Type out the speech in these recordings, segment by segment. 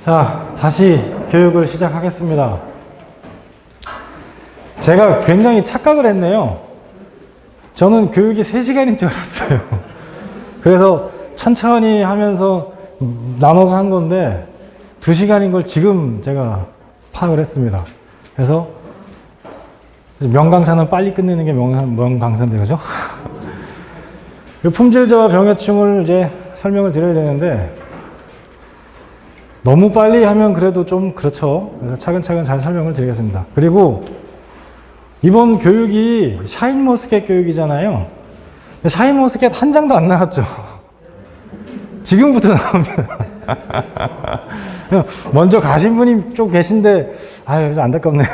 자, 다시 교육을 시작하겠습니다. 제가 굉장히 착각을 했네요. 저는 교육이 3시간인 줄 알았어요. 그래서 천천히 하면서 나눠서 한 건데 2시간인 걸 지금 제가 파악을 했습니다. 그래서 명강사는 빨리 끝내는 게 명강사인데, 그죠? 품질저하 병해충을 이제 설명을 드려야 되는데 너무 빨리 하면 그래도 좀 그렇죠. 그래서 차근차근 잘 설명을 드리겠습니다. 그리고 이번 교육이 샤인머스켓 교육이잖아요. 근데 샤인머스켓 한 장도 안 나왔죠. 지금부터 나옵니다. 먼저 가신 분이 좀 계신데 아유, 안타깝네.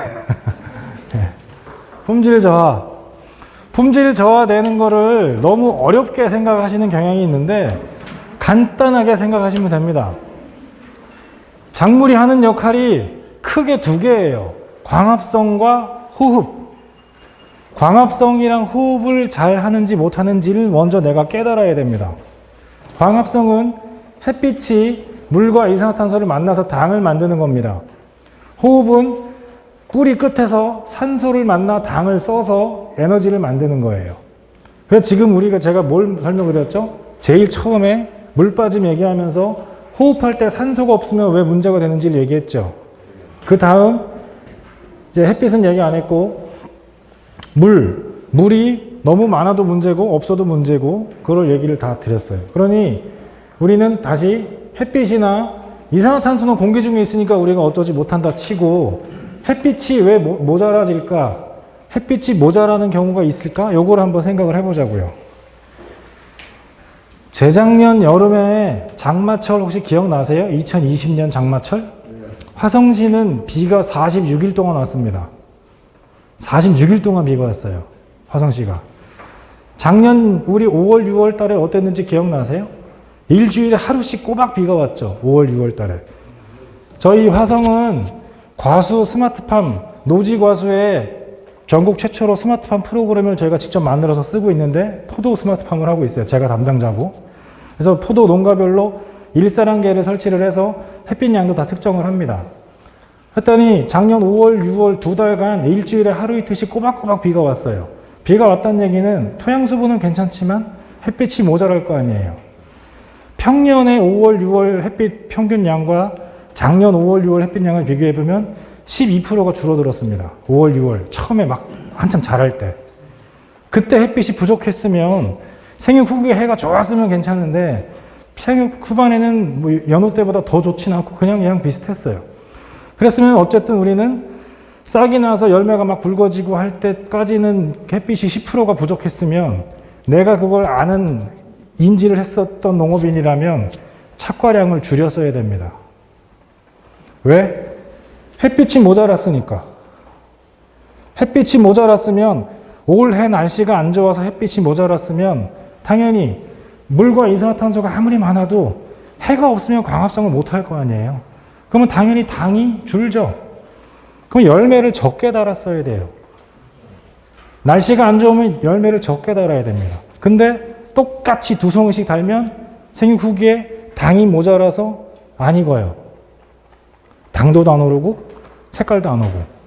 품질 저하. 품질 저하되는 거를 너무 어렵게 생각하시는 경향이 있는데 간단하게 생각하시면 됩니다. 작물이 하는 역할이 크게 2개예요. 광합성과 호흡. 광합성이랑 호흡을 잘 하는지 못하는지를 먼저 내가 깨달아야 됩니다. 광합성은 햇빛이 물과 이산화탄소를 만나서 당을 만드는 겁니다. 호흡은 뿌리 끝에서 산소를 만나 당을 써서 에너지를 만드는 거예요. 그래서 지금 제가 뭘 설명을 드렸죠? 제일 처음에 물 빠짐 얘기하면서 호흡할 때 산소가 없으면 왜 문제가 되는지를 얘기했죠. 그 다음 이제 햇빛은 얘기 안 했고 물이 너무 많아도 문제고 없어도 문제고 그걸 얘기를 다 드렸어요. 그러니 우리는 다시 햇빛이나 이산화탄소는 공기 중에 있으니까 우리가 어쩌지 못한다 치고 햇빛이 왜 모자라질까? 햇빛이 모자라는 경우가 있을까? 요걸 한번 생각을 해보자고요. 재작년 여름에 장마철 혹시 기억나세요? 2020년 장마철? 화성시는 비가 46일 동안 왔습니다. 46일 동안 비가 왔어요. 화성시가. 작년 우리 5월, 6월 달에 어땠는지 기억나세요? 일주일에 하루씩 꼬박 비가 왔죠. 5월, 6월 달에. 저희 화성은 과수 스마트팜, 노지과수에 전국 최초로 스마트팜 프로그램을 저희가 직접 만들어서 쓰고 있는데 포도 스마트팜을 하고 있어요. 제가 담당자고. 그래서 포도 농가별로 일사량계를 설치를 해서 햇빛 양도 다 측정을 합니다. 했더니 작년 5월, 6월 2달간 일주일에 하루 이틀씩 꼬박꼬박 비가 왔어요. 비가 왔다는 얘기는 토양 수분은 괜찮지만 햇빛이 모자랄 거 아니에요. 평년의 5월, 6월 햇빛 평균 양과 작년 5월, 6월 햇빛 양을 비교해보면 12%가 줄어들었습니다. 5월, 6월. 처음에 막 한참 자랄 때. 그때 햇빛이 부족했으면 생육 후기에 해가 좋았으면 괜찮은데 생육 후반에는 뭐 연호 때보다 더 좋진 않고 그냥 비슷했어요. 그랬으면 어쨌든 우리는 싹이 나서 열매가 막 굵어지고 할 때까지는 햇빛이 10%가 부족했으면 내가 그걸 아는 인지를 했었던 농업인이라면 착과량을 줄였어야 됩니다. 왜? 햇빛이 모자랐으니까. 햇빛이 모자랐으면 올해 날씨가 안 좋아서 햇빛이 모자랐으면 당연히 물과 이산화탄소가 아무리 많아도 해가 없으면 광합성을 못할 거 아니에요. 그러면 당연히 당이 줄죠. 그럼 열매를 적게 달았어야 돼요. 날씨가 안 좋으면 열매를 적게 달아야 됩니다. 근데 똑같이 2송이씩 달면 생육 후기에 당이 모자라서 안 익어요. 당도도 안 오르고 색깔도 안 오고.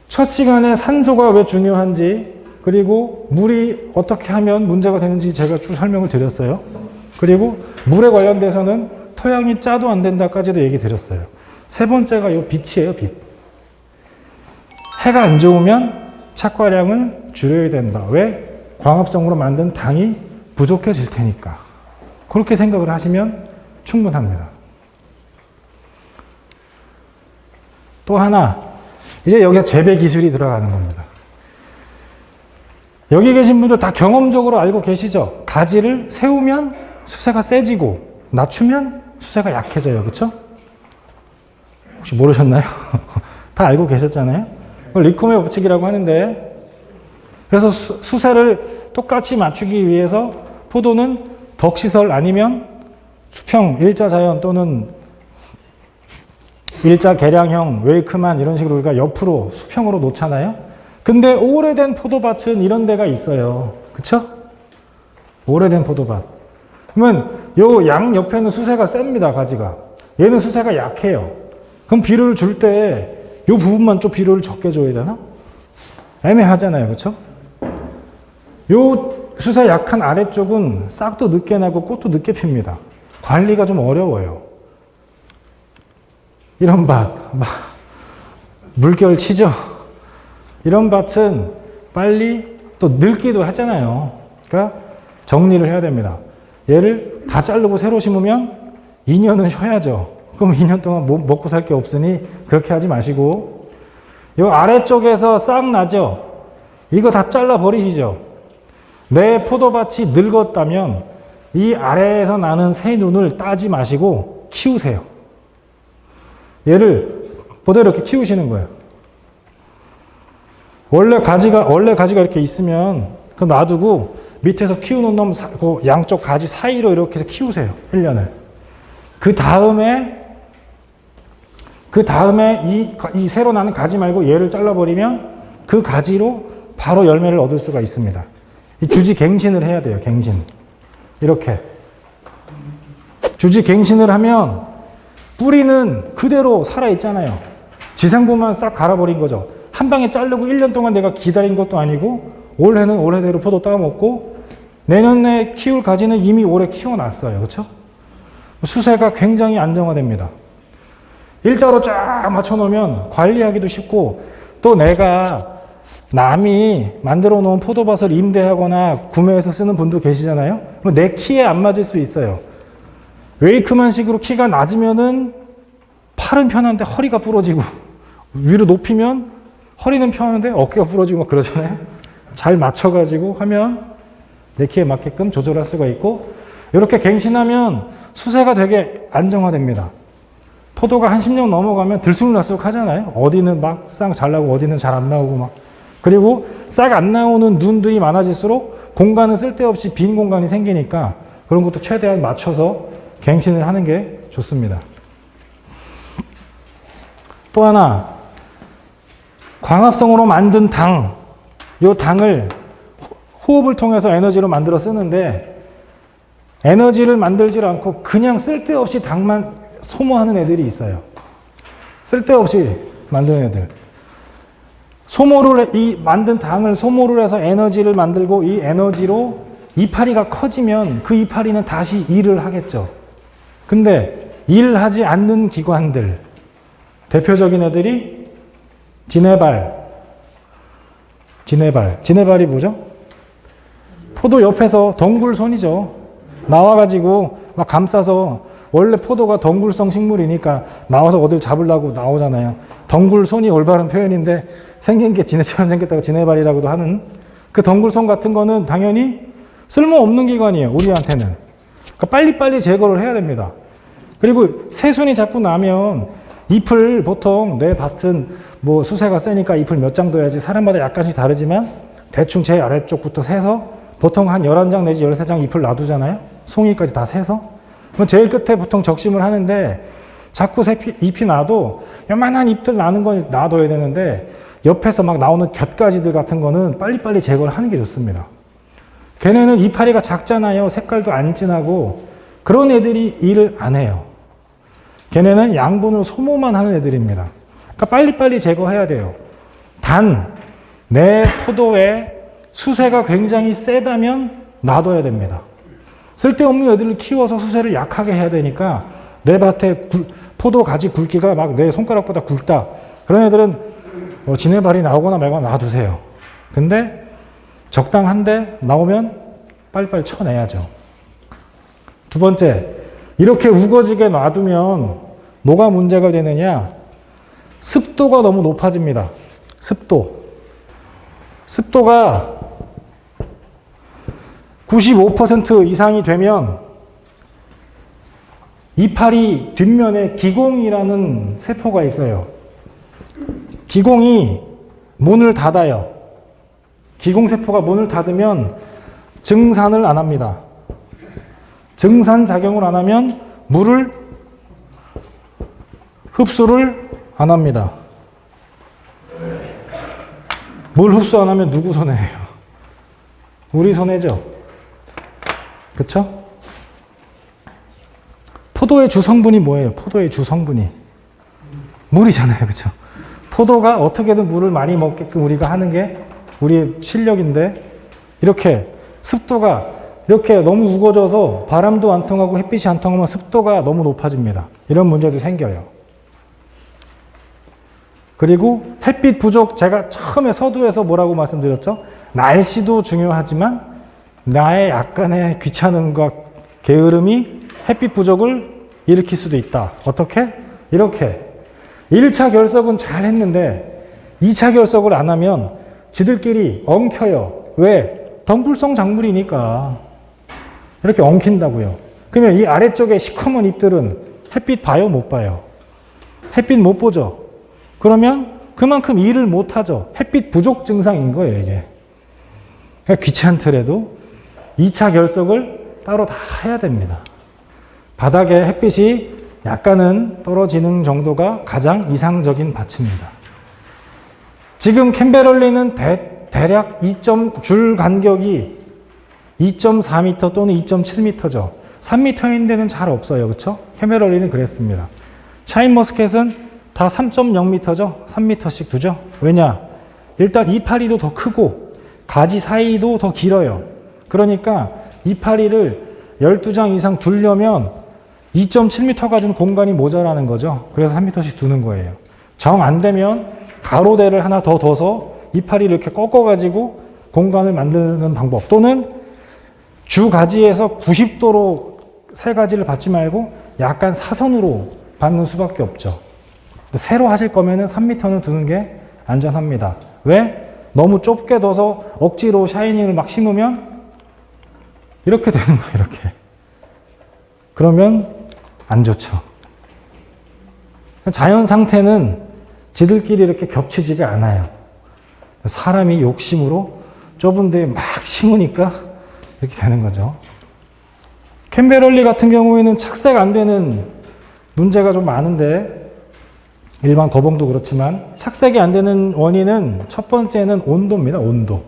첫 시간에 산소가 왜 중요한지 그리고 물이 어떻게 하면 문제가 되는지 제가 쭉 설명을 드렸어요. 그리고 물에 관련돼서는 토양이 짜도 안 된다까지도 얘기 드렸어요. 3번째가 이 빛이에요. 빛. 해가 안 좋으면 착과량을 줄여야 된다. 왜? 광합성으로 만든 당이 부족해질 테니까. 그렇게 생각을 하시면 충분합니다. 또 하나, 이제 여기가 재배 기술이 들어가는 겁니다. 여기 계신 분들 다 경험적으로 알고 계시죠? 가지를 세우면 수세가 세지고 낮추면 수세가 약해져요. 그렇죠? 혹시 모르셨나요? 다 알고 계셨잖아요? 리코메 법칙이라고 하는데 그래서 수세를 똑같이 맞추기 위해서 포도는 덕시설 아니면 수평, 일자자연 또는 일자 계량형, 웨이크만 이런 식으로 우리가 옆으로 수평으로 놓잖아요. 근데 오래된 포도밭은 이런 데가 있어요. 그쵸? 오래된 포도밭. 그러면 요 양 옆에는 수세가 셉니다, 가지가. 얘는 수세가 약해요. 그럼 비료를 줄 때 요 부분만 좀 비료를 적게 줘야 되나? 애매하잖아요, 그렇죠? 요 수세 약한 아래쪽은 싹도 늦게 나고 꽃도 늦게 핍니다. 관리가 좀 어려워요. 이런 밭, 막 물결 치죠? 이런 밭은 빨리 또 늙기도 하잖아요. 그러니까 정리를 해야 됩니다. 얘를 다 자르고 새로 심으면 2년은 쉬어야죠. 그럼 2년 동안 먹고 살 게 없으니 그렇게 하지 마시고, 요 아래쪽에서 싹 나죠? 이거 다 잘라 버리시죠? 내 포도밭이 늙었다면 이 아래에서 나는 새 눈을 따지 마시고 키우세요. 얘를 그대로 이렇게 키우시는 거예요. 원래 가지가 이렇게 있으면 그 놔두고 밑에서 키우는 놈 양쪽 가지 사이로 이렇게 해서 키우세요. 1년을. 그 다음에 이 새로 나는 가지 말고 얘를 잘라버리면 그 가지로 바로 열매를 얻을 수가 있습니다. 이 주지갱신을 해야 돼요. 갱신. 이렇게. 주지갱신을 하면 뿌리는 그대로 살아있잖아요. 지상부만 싹 갈아버린 거죠. 한 방에 자르고 1년 동안 내가 기다린 것도 아니고 올해는 올해대로 포도 따먹고 내년에 키울 가지는 이미 올해 키워놨어요. 그렇죠? 수세가 굉장히 안정화됩니다. 일자로 쫙 맞춰놓으면 관리하기도 쉽고, 또 내가 남이 만들어 놓은 포도밭을 임대하거나 구매해서 쓰는 분도 계시잖아요. 그럼 내 키에 안 맞을 수 있어요. 웨이크만 식으로 키가 낮으면은 팔은 편한데 허리가 부러지고, 위로 높이면 허리는 편한데 어깨가 부러지고 막 그러잖아요. 잘 맞춰가지고 하면 내 키에 맞게끔 조절할 수가 있고, 이렇게 갱신하면 수세가 되게 안정화됩니다. 포도가 한 10년 넘어가면 들쑥날쑥 하잖아요. 어디는 막 싹 잘 나오고 어디는 잘 안 나오고 막. 그리고 싹 안 나오는 눈들이 많아질수록 공간은 쓸데없이 빈 공간이 생기니까 그런 것도 최대한 맞춰서 갱신을 하는 게 좋습니다. 또 하나, 광합성으로 만든 당, 이 당을 호흡을 통해서 에너지로 만들어 쓰는데, 에너지를 만들지 않고 그냥 쓸데없이 당만 소모하는 애들이 있어요. 쓸데없이 만드는 애들. 만든 당을 소모를 해서 에너지를 만들고 이 에너지로 이파리가 커지면 그 이파리는 다시 일을 하겠죠. 근데 일하지 않는 기관들, 대표적인 애들이 지네발이 뭐죠? 포도 옆에서 덩굴손이죠. 나와가지고 막 감싸서, 원래 포도가 덩굴성 식물이니까 나와서 어딜 잡으려고 나오잖아요. 덩굴손이 올바른 표현인데 생긴 게 지네처럼 생겼다고 지네발이라고도 하는, 그 덩굴손 같은 거는 당연히 쓸모없는 기관이에요. 우리한테는. 그러니까 빨리빨리 제거를 해야 됩니다. 그리고 새순이 자꾸 나면 잎을, 보통 내 밭은 뭐 수세가 세니까 잎을 몇 장 둬야지, 사람마다 약간씩 다르지만 대충 제 아래쪽부터 세서 보통 한 11장 내지 13장 잎을 놔두잖아요. 송이까지 다 세서. 그럼 제일 끝에 보통 적심을 하는데, 자꾸 잎이 나도 요만한 잎들 나는 건 놔둬야 되는데 옆에서 막 나오는 곁가지들 같은 거는 빨리빨리 제거를 하는 게 좋습니다. 걔네는 이파리가 작잖아요. 색깔도 안 진하고. 그런 애들이 일을 안 해요. 걔네는 양분을 소모만 하는 애들입니다. 그러니까 빨리빨리 제거해야 돼요. 단, 내 포도에 수세가 굉장히 세다면 놔둬야 됩니다. 쓸데없는 애들을 키워서 수세를 약하게 해야 되니까, 내 밭에 포도 가지 굵기가 막 내 손가락보다 굵다. 그런 애들은 지네발이 나오거나 말거나 놔두세요. 근데 적당한데 나오면 빨리빨리 쳐내야죠. 두 번째, 이렇게 우거지게 놔두면 뭐가 문제가 되느냐? 습도가 너무 높아집니다. 습도가 95% 이상이 되면 이파리 뒷면에 기공이라는 세포가 있어요. 기공이 문을 닫아요. 기공세포가 문을 닫으면 증산을 안 합니다. 증산작용을 안 하면 물을 흡수를 안 합니다. 물 흡수 안 하면 누구 손해예요? 우리 손해죠. 그쵸? 포도의 주성분이 뭐예요? 포도의 주성분이 물이잖아요. 그렇죠? 포도가 어떻게든 물을 많이 먹게끔 우리가 하는 게 우리의 실력인데, 이렇게 습도가 이렇게 너무 우거져서 바람도 안 통하고 햇빛이 안 통하면 습도가 너무 높아집니다. 이런 문제도 생겨요. 그리고 햇빛 부족, 제가 처음에 서두에서 뭐라고 말씀드렸죠? 날씨도 중요하지만 나의 약간의 귀찮음과 게으름이 햇빛 부족을 일으킬 수도 있다. 어떻게? 이렇게 1차 결석은 잘 했는데 2차 결석을 안 하면 지들끼리 엉켜요. 왜? 덩굴성 작물이니까 이렇게 엉킨다고요. 그러면 이 아래쪽에 시커먼 잎들은 햇빛 봐요? 못 봐요? 햇빛 못 보죠? 그러면 그만큼 일을 못 하죠. 햇빛 부족 증상인 거예요, 이게. 귀찮더라도 2차 결석을 따로 다 해야 됩니다. 바닥에 햇빛이 약간은 떨어지는 정도가 가장 이상적인 밭입니다. 지금 캠베럴리는 대략 줄 간격이 2.4m 또는 2.7m죠. 3m인 데는 잘 없어요. 그렇죠? 캠베럴리는 그랬습니다. 샤인머스켓은 다 3.0m죠. 3m씩 두죠. 왜냐? 일단 이파리도 더 크고 가지 사이도 더 길어요. 그러니까 이파리를 12장 이상 두려면 2.7m 가지고 공간이 모자라는 거죠. 그래서 3m씩 두는 거예요. 정 안 되면 가로대를 하나 더 둬서 이파리를 이렇게 꺾어가지고 공간을 만드는 방법, 또는 주 가지에서 90도로 세 가지를 받지 말고 약간 사선으로 받는 수밖에 없죠. 새로 하실 거면은 3m는 두는 게 안전합니다. 왜? 너무 좁게 둬서 억지로 샤이닝을 막 심으면 이렇게 되는 거예요, 이렇게. 그러면 안 좋죠. 자연 상태는 지들끼리 이렇게 겹치지가 않아요. 사람이 욕심으로 좁은 데에 막 심으니까 이렇게 되는 거죠. 캠베럴리 같은 경우에는 착색 안 되는 문제가 좀 많은데, 일반 거봉도 그렇지만 착색이 안 되는 원인은 첫 번째는 온도입니다. 온도.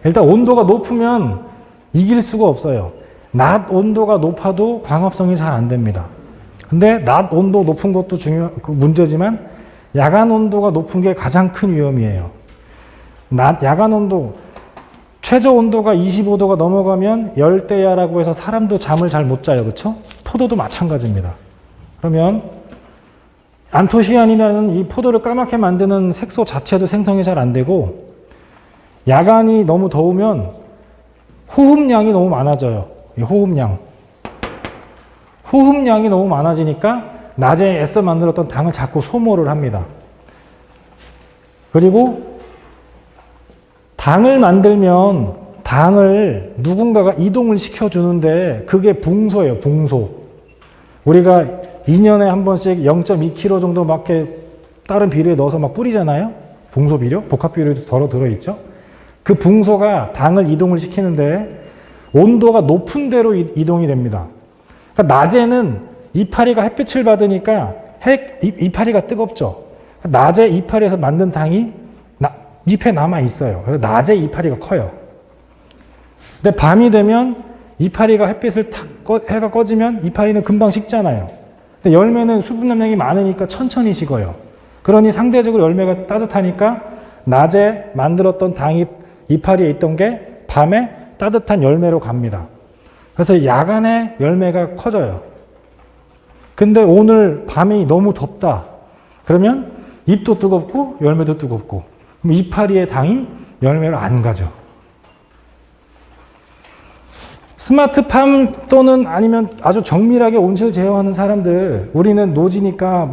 일단 온도가 높으면 이길 수가 없어요. 낮 온도가 높아도 광합성이 잘 안 됩니다. 근데 낮 온도 높은 것도 문제지만 야간 온도가 높은 게 가장 큰 위험이에요. 야간 온도, 최저 온도가 25도가 넘어가면 열대야라고 해서 사람도 잠을 잘 못 자요. 그렇죠? 포도도 마찬가지입니다. 그러면 안토시아닌이라는 이 포도를 까맣게 만드는 색소 자체도 생성이 잘 안 되고, 야간이 너무 더우면 호흡량이 너무 많아져요. 이 호흡량이 너무 많아지니까 낮에 애써 만들었던 당을 자꾸 소모를 합니다. 그리고 당을 만들면 당을 누군가가 이동을 시켜주는데 그게 붕소예요, 붕소. 우리가 2년에 한 번씩 0.2kg 정도 막 다른 비료에 넣어서 막 뿌리잖아요. 붕소 비료, 복합 비료도 덜어 들어있죠. 그 붕소가 당을 이동을 시키는데 온도가 높은 데로 이동이 됩니다. 그러니까 낮에는 이파리가 햇빛을 받으니까 이파리가 뜨겁죠. 낮에 이파리에서 만든 당이 잎에 남아 있어요. 그래서 낮에 이파리가 커요. 근데 밤이 되면 이파리가 햇빛을 해가 꺼지면 이파리는 금방 식잖아요. 근데 열매는 수분 함량이 많으니까 천천히 식어요. 그러니 상대적으로 열매가 따뜻하니까 낮에 만들었던 당이 이파리에 있던 게 밤에 따뜻한 열매로 갑니다. 그래서 야간에 열매가 커져요. 근데 오늘 밤이 너무 덥다. 그러면 잎도 뜨겁고 열매도 뜨겁고, 그럼 이파리의 당이 열매로 안 가죠. 스마트팜 또는 아니면 아주 정밀하게 온실 제어하는 사람들, 우리는 노지니까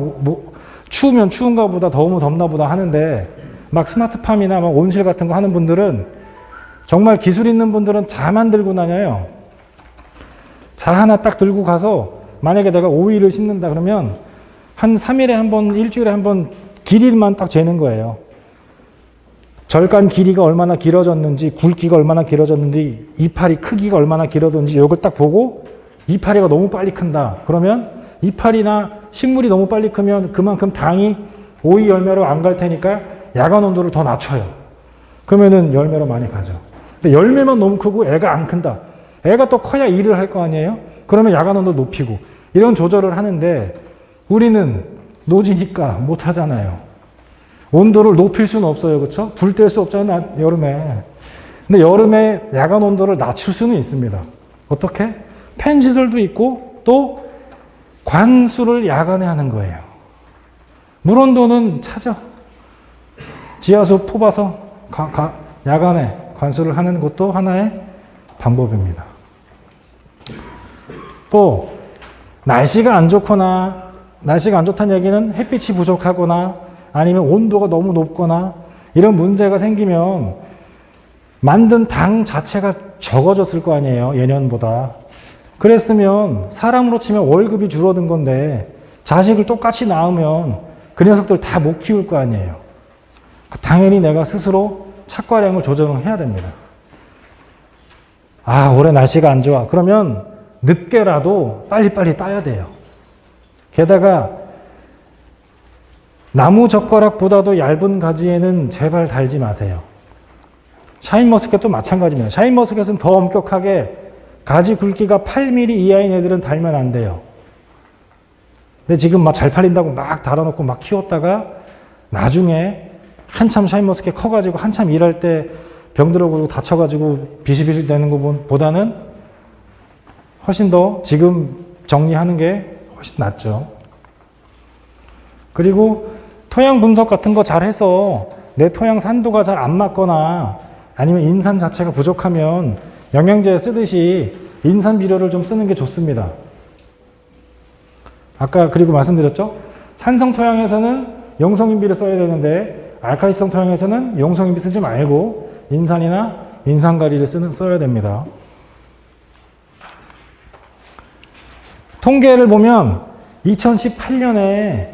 추우면 추운가 보다 더우면 덥나 보다 하는데, 막 스마트팜이나 막 온실 같은 거 하는 분들은, 정말 기술 있는 분들은 자만 들고 다녀요. 자 하나 딱 들고 가서 만약에 내가 오이를 심는다 그러면 한 3일에 한 번, 일주일에 한 번 길이만 딱 재는 거예요. 절간 길이가 얼마나 길어졌는지, 굵기가 얼마나 길어졌는지, 이파리 크기가 얼마나 길어졌는지 이걸 딱 보고, 이파리가 너무 빨리 큰다. 그러면 이파리나 식물이 너무 빨리 크면 그만큼 당이 오이 열매로 안 갈 테니까 야간 온도를 더 낮춰요. 그러면은 열매로 많이 가죠. 근데 열매만 너무 크고 애가 안 큰다. 애가 또 커야 일을 할 거 아니에요? 그러면 야간 온도 높이고, 이런 조절을 하는데 우리는 노지니까 못 하잖아요. 온도를 높일 수는 없어요. 그렇죠? 불 뗄 수 없잖아요. 여름에. 근데 여름에 야간 온도를 낮출 수는 있습니다. 어떻게? 팬 시설도 있고 또 관수를 야간에 하는 거예요. 물 온도는 차죠. 지하수 뽑아서 야간에 관수를 하는 것도 하나의 방법입니다. 또 날씨가 안 좋거나, 날씨가 안 좋다는 얘기는 햇빛이 부족하거나 아니면 온도가 너무 높거나 이런 문제가 생기면 만든 당 자체가 적어졌을 거 아니에요. 예년보다. 그랬으면 사람으로 치면 월급이 줄어든 건데 자식을 똑같이 낳으면 그 녀석들 다 못 키울 거 아니에요. 당연히 내가 스스로 착과량을 조정을 해야 됩니다. 아, 올해 날씨가 안 좋아. 그러면 늦게라도 빨리빨리 따야 돼요. 게다가 나무 젓가락보다도 얇은 가지에는 제발 달지 마세요. 샤인머스켓도 마찬가지입니다. 샤인머스켓은 더 엄격하게 가지 굵기가 8mm 이하인 애들은 달면 안 돼요. 근데 지금 막 잘 팔린다고 막 달아놓고 막 키웠다가 나중에 한참 샤인머스켓 커가지고 한참 일할 때 병들어가지고 다쳐가지고 비실비실 되는 것보다는 훨씬 더 지금 정리하는 게 훨씬 낫죠. 그리고 토양 분석 같은 거 잘 해서 내 토양 산도가 잘 안 맞거나 아니면 인산 자체가 부족하면 영양제 쓰듯이 인산 비료를 좀 쓰는 게 좋습니다. 아까 그리고 말씀드렸죠? 산성 토양에서는 용성인비를 써야 되는데 알칼리성 토양에서는 용성인비 쓰지 말고 인산이나 인산가리를 써야 됩니다. 통계를 보면 2018년에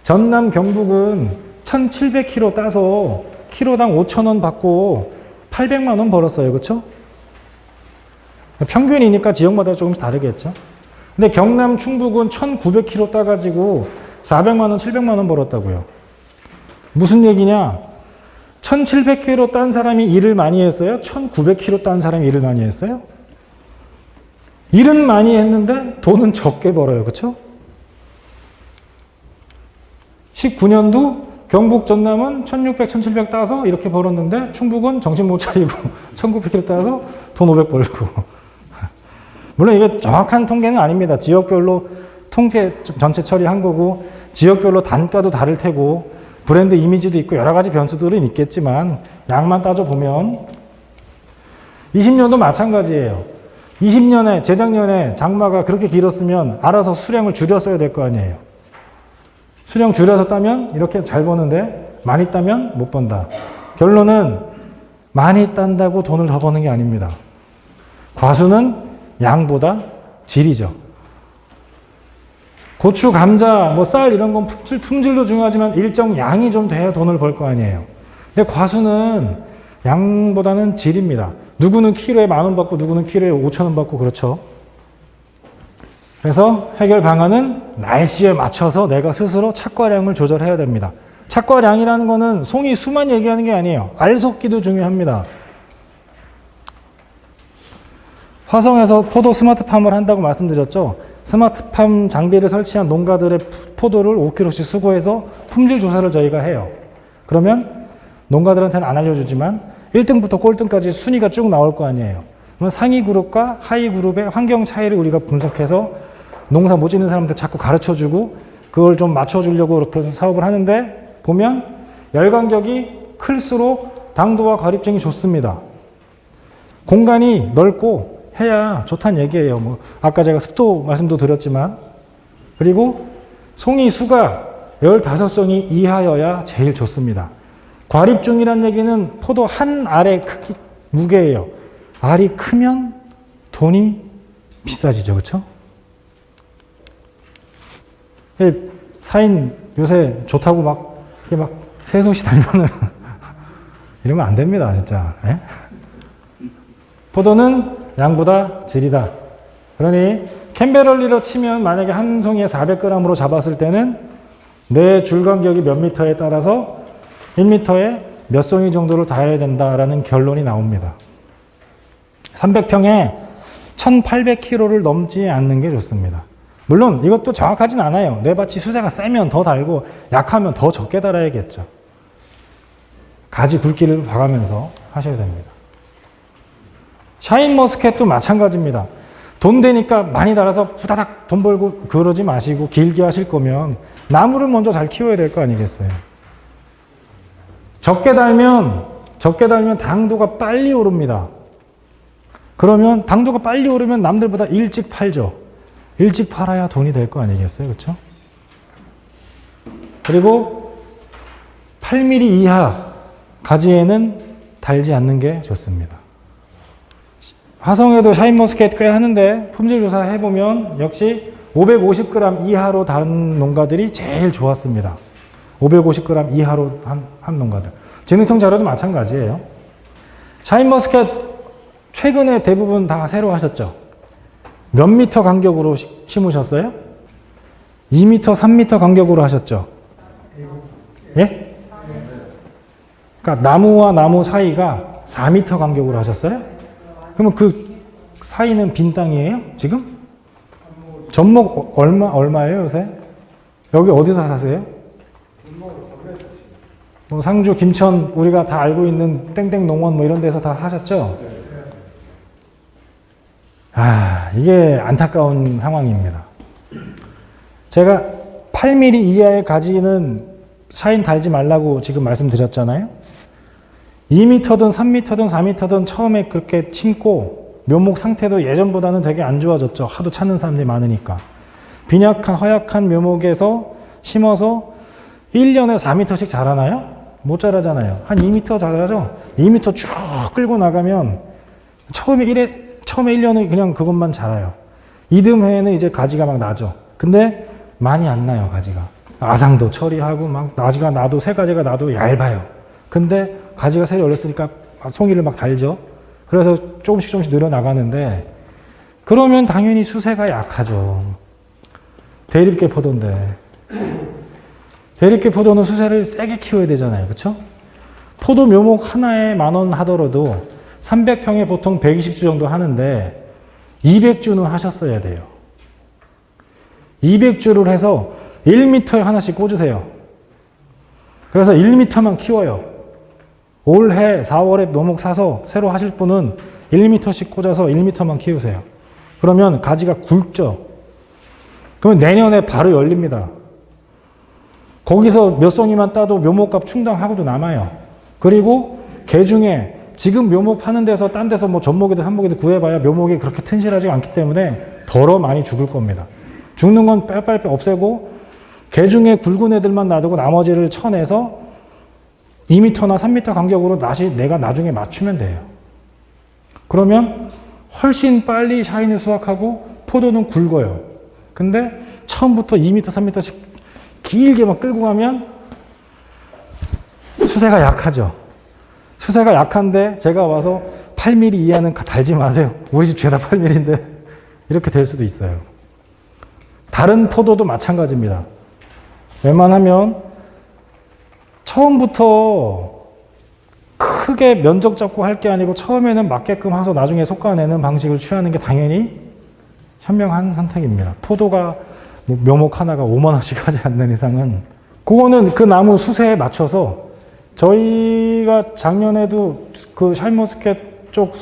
전남 경북은 1,700kg 따서 키로당 5,000원 받고 800만 원 벌었어요. 그렇죠? 평균이니까 지역마다 조금씩 다르겠죠. 근데 경남 충북은 1,900kg 따가지고 400만 원, 700만 원 벌었다고요. 무슨 얘기냐? 1,700kg 딴 사람이 일을 많이 했어요? 1,900kg 딴 사람이 일을 많이 했어요? 일은 많이 했는데 돈은 적게 벌어요. 그렇죠? 19년도 경북 전남은 1,600, 1,700 따서 이렇게 벌었는데 충북은 정신 못 차리고 1,900kg 따서 돈 500 벌고. 물론 이게 정확한 통계는 아닙니다. 지역별로 통계 전체 처리한 거고 지역별로 단가도 다를 테고 브랜드 이미지도 있고 여러 가지 변수들은 있겠지만 양만 따져보면 20년도 마찬가지예요. 20년에 재작년에 장마가 그렇게 길었으면 알아서 수량을 줄였어야 될 거 아니에요. 수량 줄여서 따면 이렇게 잘 버는데 많이 따면 못 번다. 결론은 많이 딴다고 돈을 더 버는 게 아닙니다. 과수는 양보다 질이죠. 고추, 감자, 뭐 쌀 이런 건 품질도 중요하지만 일정 양이 좀 돼야 돈을 벌 거 아니에요. 근데 과수는 양보다는 질입니다. 누구는 키로에 10,000원 받고 누구는 키로에 5,000원 받고 그렇죠. 그래서 해결 방안은 날씨에 맞춰서 내가 스스로 착과량을 조절해야 됩니다. 착과량이라는 거는 송이 수만 얘기하는 게 아니에요. 알 섞기도 중요합니다. 화성에서 포도 스마트팜을 한다고 말씀드렸죠. 스마트팜 장비를 설치한 농가들의 포도를 5kg씩 수거해서 품질 조사를 저희가 해요. 그러면 농가들한테는 안 알려주지만 1등부터 꼴등까지 순위가 쭉 나올 거 아니에요. 그러면 상위 그룹과 하위 그룹의 환경 차이를 우리가 분석해서 농사 못 짓는 사람한테 자꾸 가르쳐주고 그걸 좀 맞춰주려고 이렇게 사업을 하는데 보면 열간격이 클수록 당도와 과립증이 좋습니다. 공간이 넓고 해야 좋다는 얘기예요. 뭐 아까 제가 습도 말씀도 드렸지만 그리고 송이 수가 15송이 이하여야 제일 좋습니다. 과립중이라는 얘기는 포도 한 알의 크기, 무게예요. 알이 크면 돈이 비싸지죠. 그렇죠? 사인 요새 좋다고 막 이렇게 막 세송씩 달면은 이러면 안 됩니다. 진짜. 에? 포도는 양보다 질이다. 그러니 캔베럴리로 치면 만약에 한 송이에 400g으로 잡았을 때는 내 줄 간격이 몇 미터에 따라서 1미터에 몇 송이 정도를 달아야 된다라는 결론이 나옵니다. 300평에 1,800kg를 넘지 않는 게 좋습니다. 물론 이것도 정확하진 않아요. 내 밭이 수세가 세면 더 달고 약하면 더 적게 달아야겠죠. 가지 굵기를 봐가면서 하셔야 됩니다. 샤인머스켓도 마찬가지입니다. 돈 되니까 많이 달아서 후다닥 돈 벌고 그러지 마시고 길게 하실 거면 나무를 먼저 잘 키워야 될 거 아니겠어요. 적게 달면 당도가 빨리 오릅니다. 그러면 당도가 빨리 오르면 남들보다 일찍 팔죠. 일찍 팔아야 돈이 될 거 아니겠어요. 그렇죠? 그리고 8mm 이하 가지에는 달지 않는 게 좋습니다. 화성에도 샤인머스켓 꽤 하는데 품질 조사 해보면 역시 550g 이하로 단 농가들이 제일 좋았습니다. 550g 이하로 한 농가들. 진흥청 자료도 마찬가지예요. 샤인머스켓 최근에 대부분 다 새로 하셨죠? 몇 미터 간격으로 심으셨어요? 2미터, 3미터 간격으로 하셨죠? 예? 그러니까 나무와 나무 사이가 4미터 간격으로 하셨어요? 그러면 그 사이는 빈 땅이에요? 지금? 전목 얼마예요, 요새? 여기 어디서 사세요? 뭐 상주, 김천, 우리가 다 알고 있는 땡땡 농원 뭐 이런 데서 다 하셨죠? 이게 안타까운 상황입니다. 제가 8mm 이하의 가지는 샤인 달지 말라고 지금 말씀드렸잖아요. 2m든 3m든 4m든 처음에 그렇게 심고 묘목 상태도 예전보다는 되게 안 좋아졌죠. 하도 찾는 사람들이 많으니까. 빈약한 허약한 묘목에서 심어서 1년에 4m씩 자라나요? 못 자라잖아요. 한 2m 자라죠? 2m 쭉 끌고 나가면 처음에 1년은 그냥 그것만 자라요. 이듬해에는 이제 가지가 막 나죠. 근데 많이 안 나요, 가지가. 아상도 처리하고 막 가지가 나도, 새 가지가 나도 얇아요. 근데 가지가 새로 열렸으니까 송이를 막 달죠. 그래서 조금씩 늘어나가는데 그러면 당연히 수세가 약하죠. 대립계 포도인데. 대립계 포도는 수세를 세게 키워야 되잖아요. 그렇죠? 포도 묘목 하나에 10,000원 하더라도 300평에 보통 120주 정도 하는데 200주는 하셨어야 돼요. 200주를 해서 1m에 하나씩 꽂으세요. 그래서 1m만 키워요. 올해 4월에 묘목 사서 새로 하실 분은 1m씩 꽂아서 1m만 키우세요. 그러면 가지가 굵죠. 그러면 내년에 바로 열립니다. 거기서 몇 송이만 따도 묘목값 충당하고도 남아요. 그리고 개중에 지금 묘목 파는 데서 딴 데서 뭐 전목이든 한목이든 구해봐야 묘목이 그렇게 튼실하지 않기 때문에 덜어 많이 죽을 겁니다. 죽는 건 빨리빨리 없애고 개중에 굵은 애들만 놔두고 나머지를 쳐내서 2m나 3m 간격으로 내가 나중에 맞추면 돼요. 그러면 훨씬 빨리 샤인을 수확하고 포도는 굵어요. 근데 처음부터 2m, 3m씩 길게 막 끌고 가면 수세가 약하죠. 수세가 약한데 제가 와서 8mm 이하는 달지 마세요. 우리 집 죄다 8mm인데 이렇게 될 수도 있어요. 다른 포도도 마찬가지입니다. 웬만하면 처음부터 크게 면적 잡고 할 게 아니고 처음에는 맞게끔 해서 나중에 솎아내는 방식을 취하는 게 당연히 현명한 선택입니다. 포도가 묘목 하나가 5만 원씩 하지 않는 이상은 그거는 그 나무 수세에 맞춰서 저희가 작년에도 그 샤인머스켓 쪽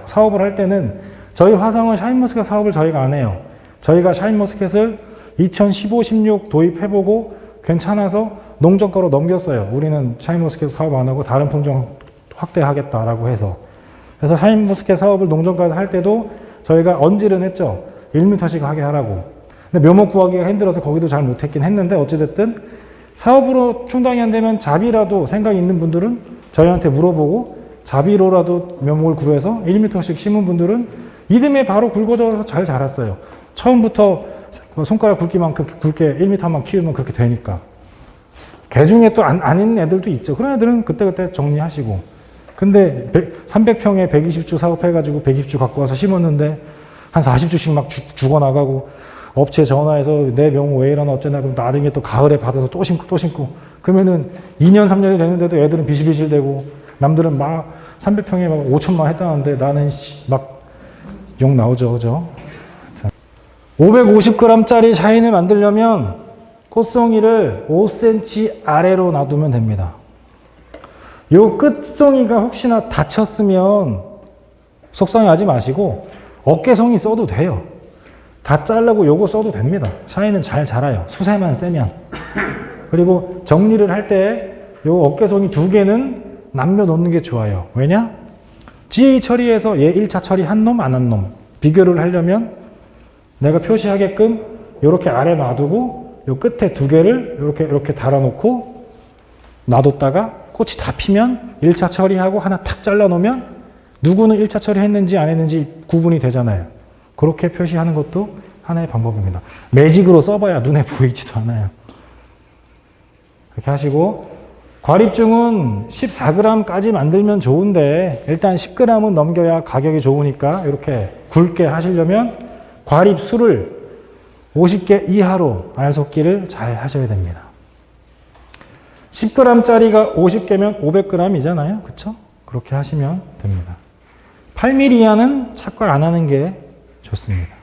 사업을 할 때는 저희 화성은 샤인머스켓 사업을 저희가 안 해요. 저희가 샤인머스켓을 2015, 16 도입해보고 괜찮아서 농정가로 넘겼어요. 우리는 샤인머스켓 사업 안 하고 다른 품종 확대하겠다라고 해서. 그래서 샤인머스켓 사업을 농정가에서 할 때도 저희가 언질은 했죠. 1m씩 하게 하라고. 근데 묘목 구하기가 힘들어서 거기도 잘 못했긴 했는데 어찌됐든 사업으로 충당이 안 되면 자비라도 생각이 있는 분들은 저희한테 물어보고 자비로라도 묘목을 구해서 1m씩 심은 분들은 이듬해 바로 굵어져서 잘 자랐어요. 처음부터 손가락 굵기만큼 굵게 1m만 키우면 그렇게 되니까. 개 중에 또 아닌 애들도 있죠. 그런 애들은 그때그때 정리하시고. 근데 300평에 120주 사업해가지고 120주 갖고 와서 심었는데 한 40주씩 막 죽어나가고 업체 전화해서 내 묘목 왜 이러나 어쩌나 그럼 나중에 또 가을에 받아서 또 심고 그러면은 2년 3년이 되는데도 애들은 비실비실 되고 남들은 막 300평에 막 5천만 했다는데 나는 막 욕 나오죠. 그죠? 550g짜리 샤인을 만들려면 꽃송이를 5cm 아래로 놔두면 됩니다. 요 끝송이가 혹시나 다쳤으면 속상해하지 마시고 어깨송이 써도 돼요. 다 자르고 요거 써도 됩니다. 샤인은 잘 자라요. 수세만 세면. 그리고 정리를 할 때 요 어깨송이 2개는 남겨놓는 게 좋아요. 왜냐? GA 처리에서 얘 1차 처리 한 놈, 안 한 놈 비교를 하려면 내가 표시하게끔 요렇게 아래 놔두고 요 끝에 2개를 이렇게 달아놓고 놔뒀다가 꽃이 다 피면 1차 처리하고 하나 탁 잘라놓으면 누구는 1차 처리했는지 안 했는지 구분이 되잖아요. 그렇게 표시하는 것도 하나의 방법입니다. 매직으로 써봐야 눈에 보이지도 않아요. 이렇게 하시고 과립중은 14g까지 만들면 좋은데 일단 10g은 넘겨야 가격이 좋으니까 이렇게 굵게 하시려면 과립수를 50개 이하로 알속기를 잘 하셔야 됩니다. 10g짜리가 50개면 500g이잖아요. 그쵸? 그렇게 하시면 됩니다. 8mm 이하는 착각 안 하는 게 좋습니다.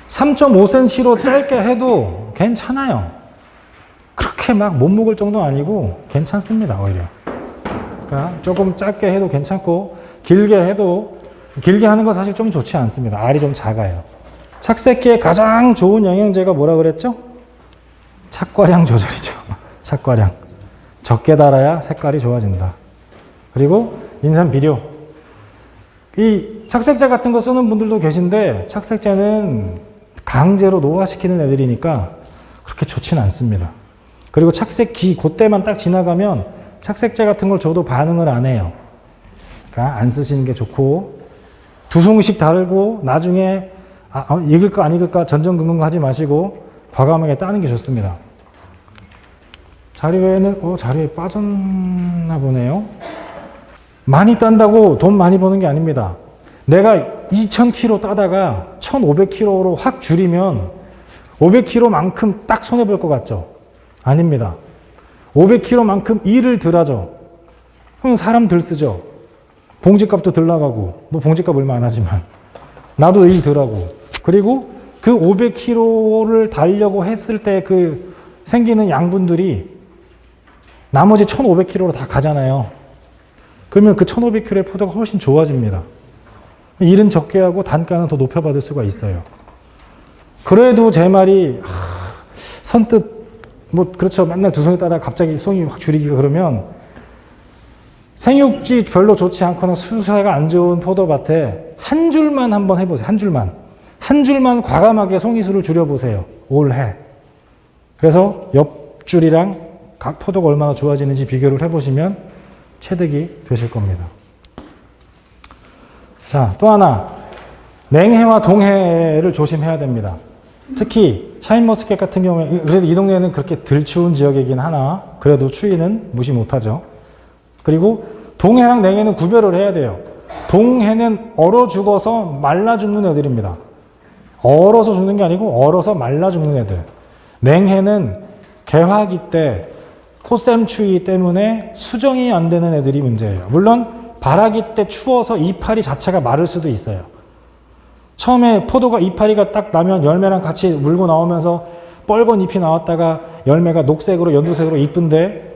3.5cm로 짧게 해도 괜찮아요. 그렇게 막 못 먹을 정도 아니고 괜찮습니다. 오히려. 그러니까 조금 짧게 해도 괜찮고 길게 해도 길게 하는 거 사실 좀 좋지 않습니다. 알이 좀 작아요. 착색기의 가장 좋은 영양제가 뭐라 그랬죠? 착과량 조절이죠. 착과량. 적게 달아야 색깔이 좋아진다. 그리고 인산 비료. 이 착색제 같은 거 쓰는 분들도 계신데 착색제는 강제로 노화시키는 애들이니까 그렇게 좋지는 않습니다. 그리고 착색기 그때만 딱 지나가면 착색제 같은 걸 줘도 반응을 안 해요. 그러니까 안 쓰시는 게 좋고 2송이씩 달고 나중에 익을까 안 익을까 전전긍긍 하지 마시고 과감하게 따는 게 좋습니다. 자리 외에는 자리에 빠졌나 보네요. 많이 딴다고 돈 많이 버는 게 아닙니다. 내가 2000kg 따다가 1500kg로 확 줄이면 500kg만큼 딱 손해볼 것 같죠? 아닙니다. 500kg만큼 일을 덜 하죠. 그럼 사람 덜 쓰죠. 봉지값도 덜 나가고, 뭐 봉지값 얼마 안 하지만. 나도 일 덜 하고. 그리고 그 500kg를 달려고 했을 때 그 생기는 양분들이 나머지 1500kg로 다 가잖아요. 그러면 그 1500kg의 포도가 훨씬 좋아집니다. 일은 적게 하고 단가는 더 높여받을 수가 있어요. 그래도 제 말이 선뜻 그렇죠. 맨날 2송이 따다가 갑자기 송이 확 줄이기가 그러면 생육지 별로 좋지 않거나 수세가 안 좋은 포도밭에 한 줄만 한번 해보세요. 한 줄만. 한 줄만 과감하게 송이수를 줄여보세요. 올해. 그래서 옆줄이랑 각 포도가 얼마나 좋아지는지 비교를 해보시면 체득이 되실 겁니다. 자, 또 하나. 냉해와 동해를 조심해야 됩니다. 특히 샤인머스켓 같은 경우에 그래도 이 동네는 그렇게 덜 추운 지역이긴 하나 그래도 추위는 무시 못하죠. 그리고 동해랑 냉해는 구별을 해야 돼요. 동해는 얼어 죽어서 말라 죽는 애들입니다. 얼어서 죽는 게 아니고 얼어서 말라 죽는 애들. 냉해는 개화기 때 꽃샘 추위 때문에 수정이 안 되는 애들이 문제예요. 물론 발화기 때 추워서 이파리 자체가 마를 수도 있어요. 처음에 포도가 이파리가 딱 나면 열매랑 같이 물고 나오면서 뻘건 잎이 나왔다가 열매가 녹색으로 연두색으로 이쁜데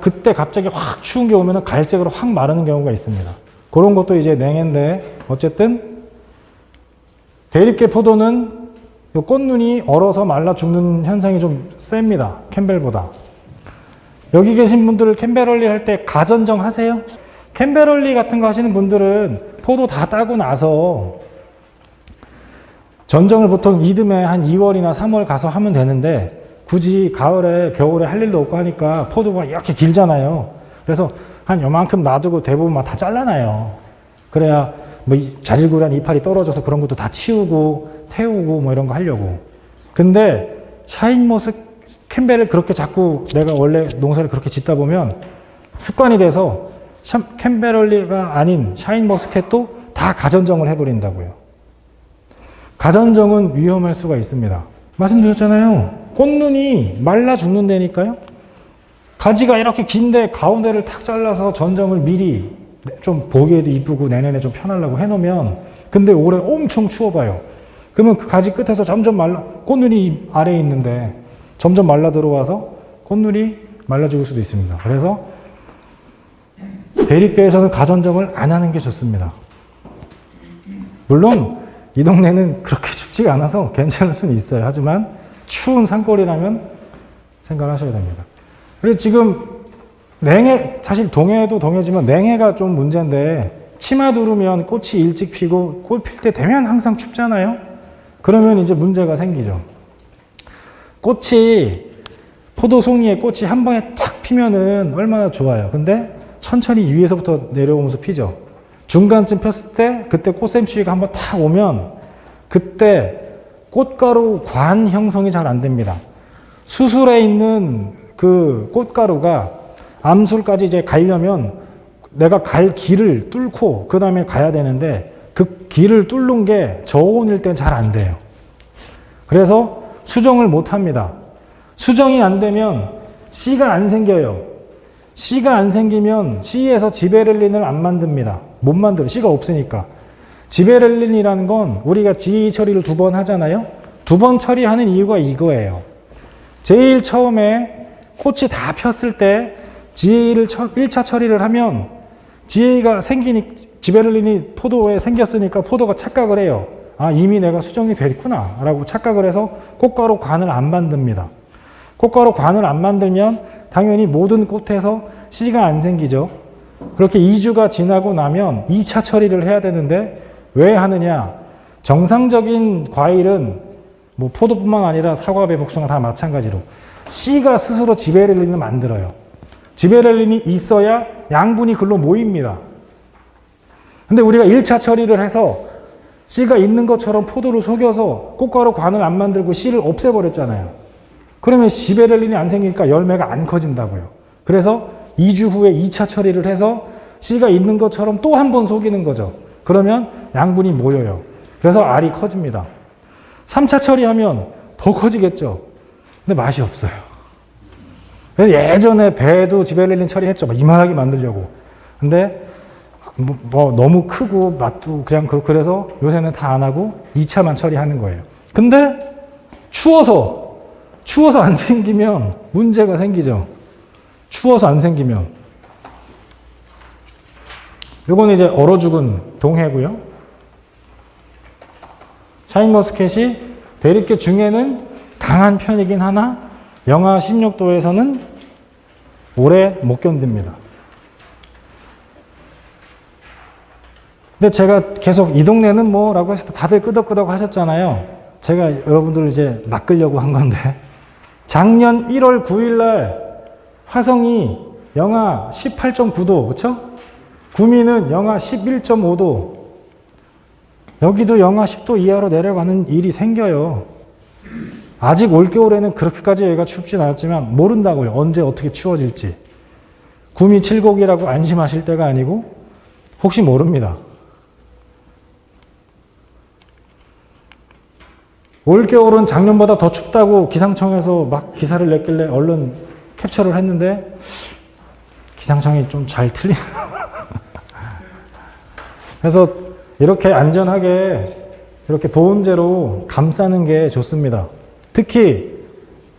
그때 갑자기 확 추운 게 오면 갈색으로 확 마르는 경우가 있습니다. 그런 것도 이제 냉해인데 어쨌든 대립계 포도는 꽃눈이 얼어서 말라 죽는 현상이 좀 셉니다. 캠벨보다. 여기 계신 분들 캠베럴리 할 때 가전정 하세요? 캠베럴리 같은 거 하시는 분들은 포도 다 따고 나서 전정을 보통 이듬해 한 2월이나 3월 가서 하면 되는데 굳이 가을에 겨울에 할 일도 없고 하니까 포도가 이렇게 길잖아요. 그래서 한 요만큼 놔두고 대부분 막 다 잘라놔요. 그래야 뭐 자질구레한 이파리 떨어져서 그런 것도 다 치우고 태우고 뭐 이런 거 하려고. 근데 샤인머스 캠벨을 그렇게 자꾸 내가 원래 농사를 그렇게 짓다 보면 습관이 돼서 캠베럴리가 아닌 샤인머스켓도 다 가전정을 해버린다고요. 가전정은 위험할 수가 있습니다. 말씀드렸잖아요. 꽃눈이 말라 죽는다니까요. 가지가 이렇게 긴데 가운데를 탁 잘라서 전정을 미리 좀 보기에도 이쁘고 내년에 좀 편하려고 해놓으면 근데 올해 엄청 추워봐요. 그러면 그 가지 끝에서 점점 꽃눈이 아래에 있는데 점점 말라 들어와서 꽃눈이 말라 죽을 수도 있습니다. 그래서 대립교에서는 가전정을 안 하는 게 좋습니다. 물론 이 동네는 그렇게 춥지가 않아서 괜찮을 수는 있어요. 하지만 추운 산골이라면 생각하셔야 됩니다. 그리고 지금 냉해, 사실 동해도 동해지만 냉해가 좀 문제인데 치마 두르면 꽃이 일찍 피고 꽃 필 때 되면 항상 춥잖아요. 그러면 이제 문제가 생기죠. 꽃이 포도송이에 꽃이 한 번에 탁 피면은 얼마나 좋아요. 근데 천천히 위에서부터 내려오면서 피죠. 중간쯤 폈을 때 그때 꽃샘추위가 한번 탁 오면 그때 꽃가루 관 형성이 잘 안 됩니다. 수술에 있는 그 꽃가루가 암술까지 이제 가려면 내가 갈 길을 뚫고 그 다음에 가야 되는데 그 길을 뚫는 게 저온일 땐 잘 안 돼요. 그래서 수정을 못 합니다. 수정이 안 되면 씨가 안 생겨요. 씨가 안 생기면 씨에서 지베렐린을 안 만듭니다. 못 만들어요. 씨가 없으니까. 지베렐린이라는 건 우리가 GA 처리를 2번 하잖아요. 2번 처리하는 이유가 이거예요. 제일 처음에 꽃이 다 폈을 때 GA를 1차 처리를 하면 GA가 지베렐린이 포도에 생겼으니까 포도가 착각을 해요. 아, 이미 내가 수정이 됐구나 라고 착각을 해서 꽃가루 관을 안 만듭니다. 꽃가루 관을 안 만들면 당연히 모든 꽃에서 씨가 안 생기죠. 그렇게 2주가 지나고 나면 2차 처리를 해야 되는데 왜 하느냐? 정상적인 과일은 뭐 포도뿐만 아니라 사과, 배, 복숭아 다 마찬가지로 씨가 스스로 지베렐린을 만들어요. 지베렐린이 있어야 양분이 글로 모입니다. 근데 우리가 1차 처리를 해서 씨가 있는 것처럼 포도를 속여서 꽃가루 관을 안 만들고 씨를 없애버렸잖아요. 그러면 지베렐린이 안 생기니까 열매가 안 커진다고요. 그래서 2주 후에 2차 처리를 해서 씨가 있는 것처럼 또 한 번 속이는 거죠. 그러면 양분이 모여요. 그래서 알이 커집니다. 3차 처리하면 더 커지겠죠. 근데 맛이 없어요. 예전에 배도 지베렐린 처리했죠. 막 이만하게 만들려고. 근데 뭐 너무 크고 맛도 그냥 그래서 요새는 다 안 하고 2차만 처리하는 거예요. 근데 추워서 안 생기면 문제가 생기죠. 추워서 안 생기면. 요거는 이제 얼어 죽은 동해고요. 샤인머스켓이 대립교 중에는 강한 편이긴 하나 영하 16도에서는 오래 못 견딥니다. 근데 제가 계속 이 동네는 뭐라고 했을 때 다들 끄덕끄덕 하셨잖아요. 제가 여러분들을 이제 낚으려고 한 건데 작년 1월 9일 날 화성이 영하 18.9도, 그렇죠? 구미는 영하 11.5도. 여기도 영하 10도 이하로 내려가는 일이 생겨요. 아직 올겨울에는 그렇게까지 여기가 춥진 않았지만 모른다고요. 언제 어떻게 추워질지. 구미 칠곡이라고 안심하실 때가 아니고 혹시 모릅니다. 올겨울은 작년보다 더 춥다고 기상청에서 막 기사를 냈길래 얼른 캡처를 했는데 기상청이 좀 잘 틀린 그래서 이렇게 안전하게 이렇게 보온재로 감싸는 게 좋습니다. 특히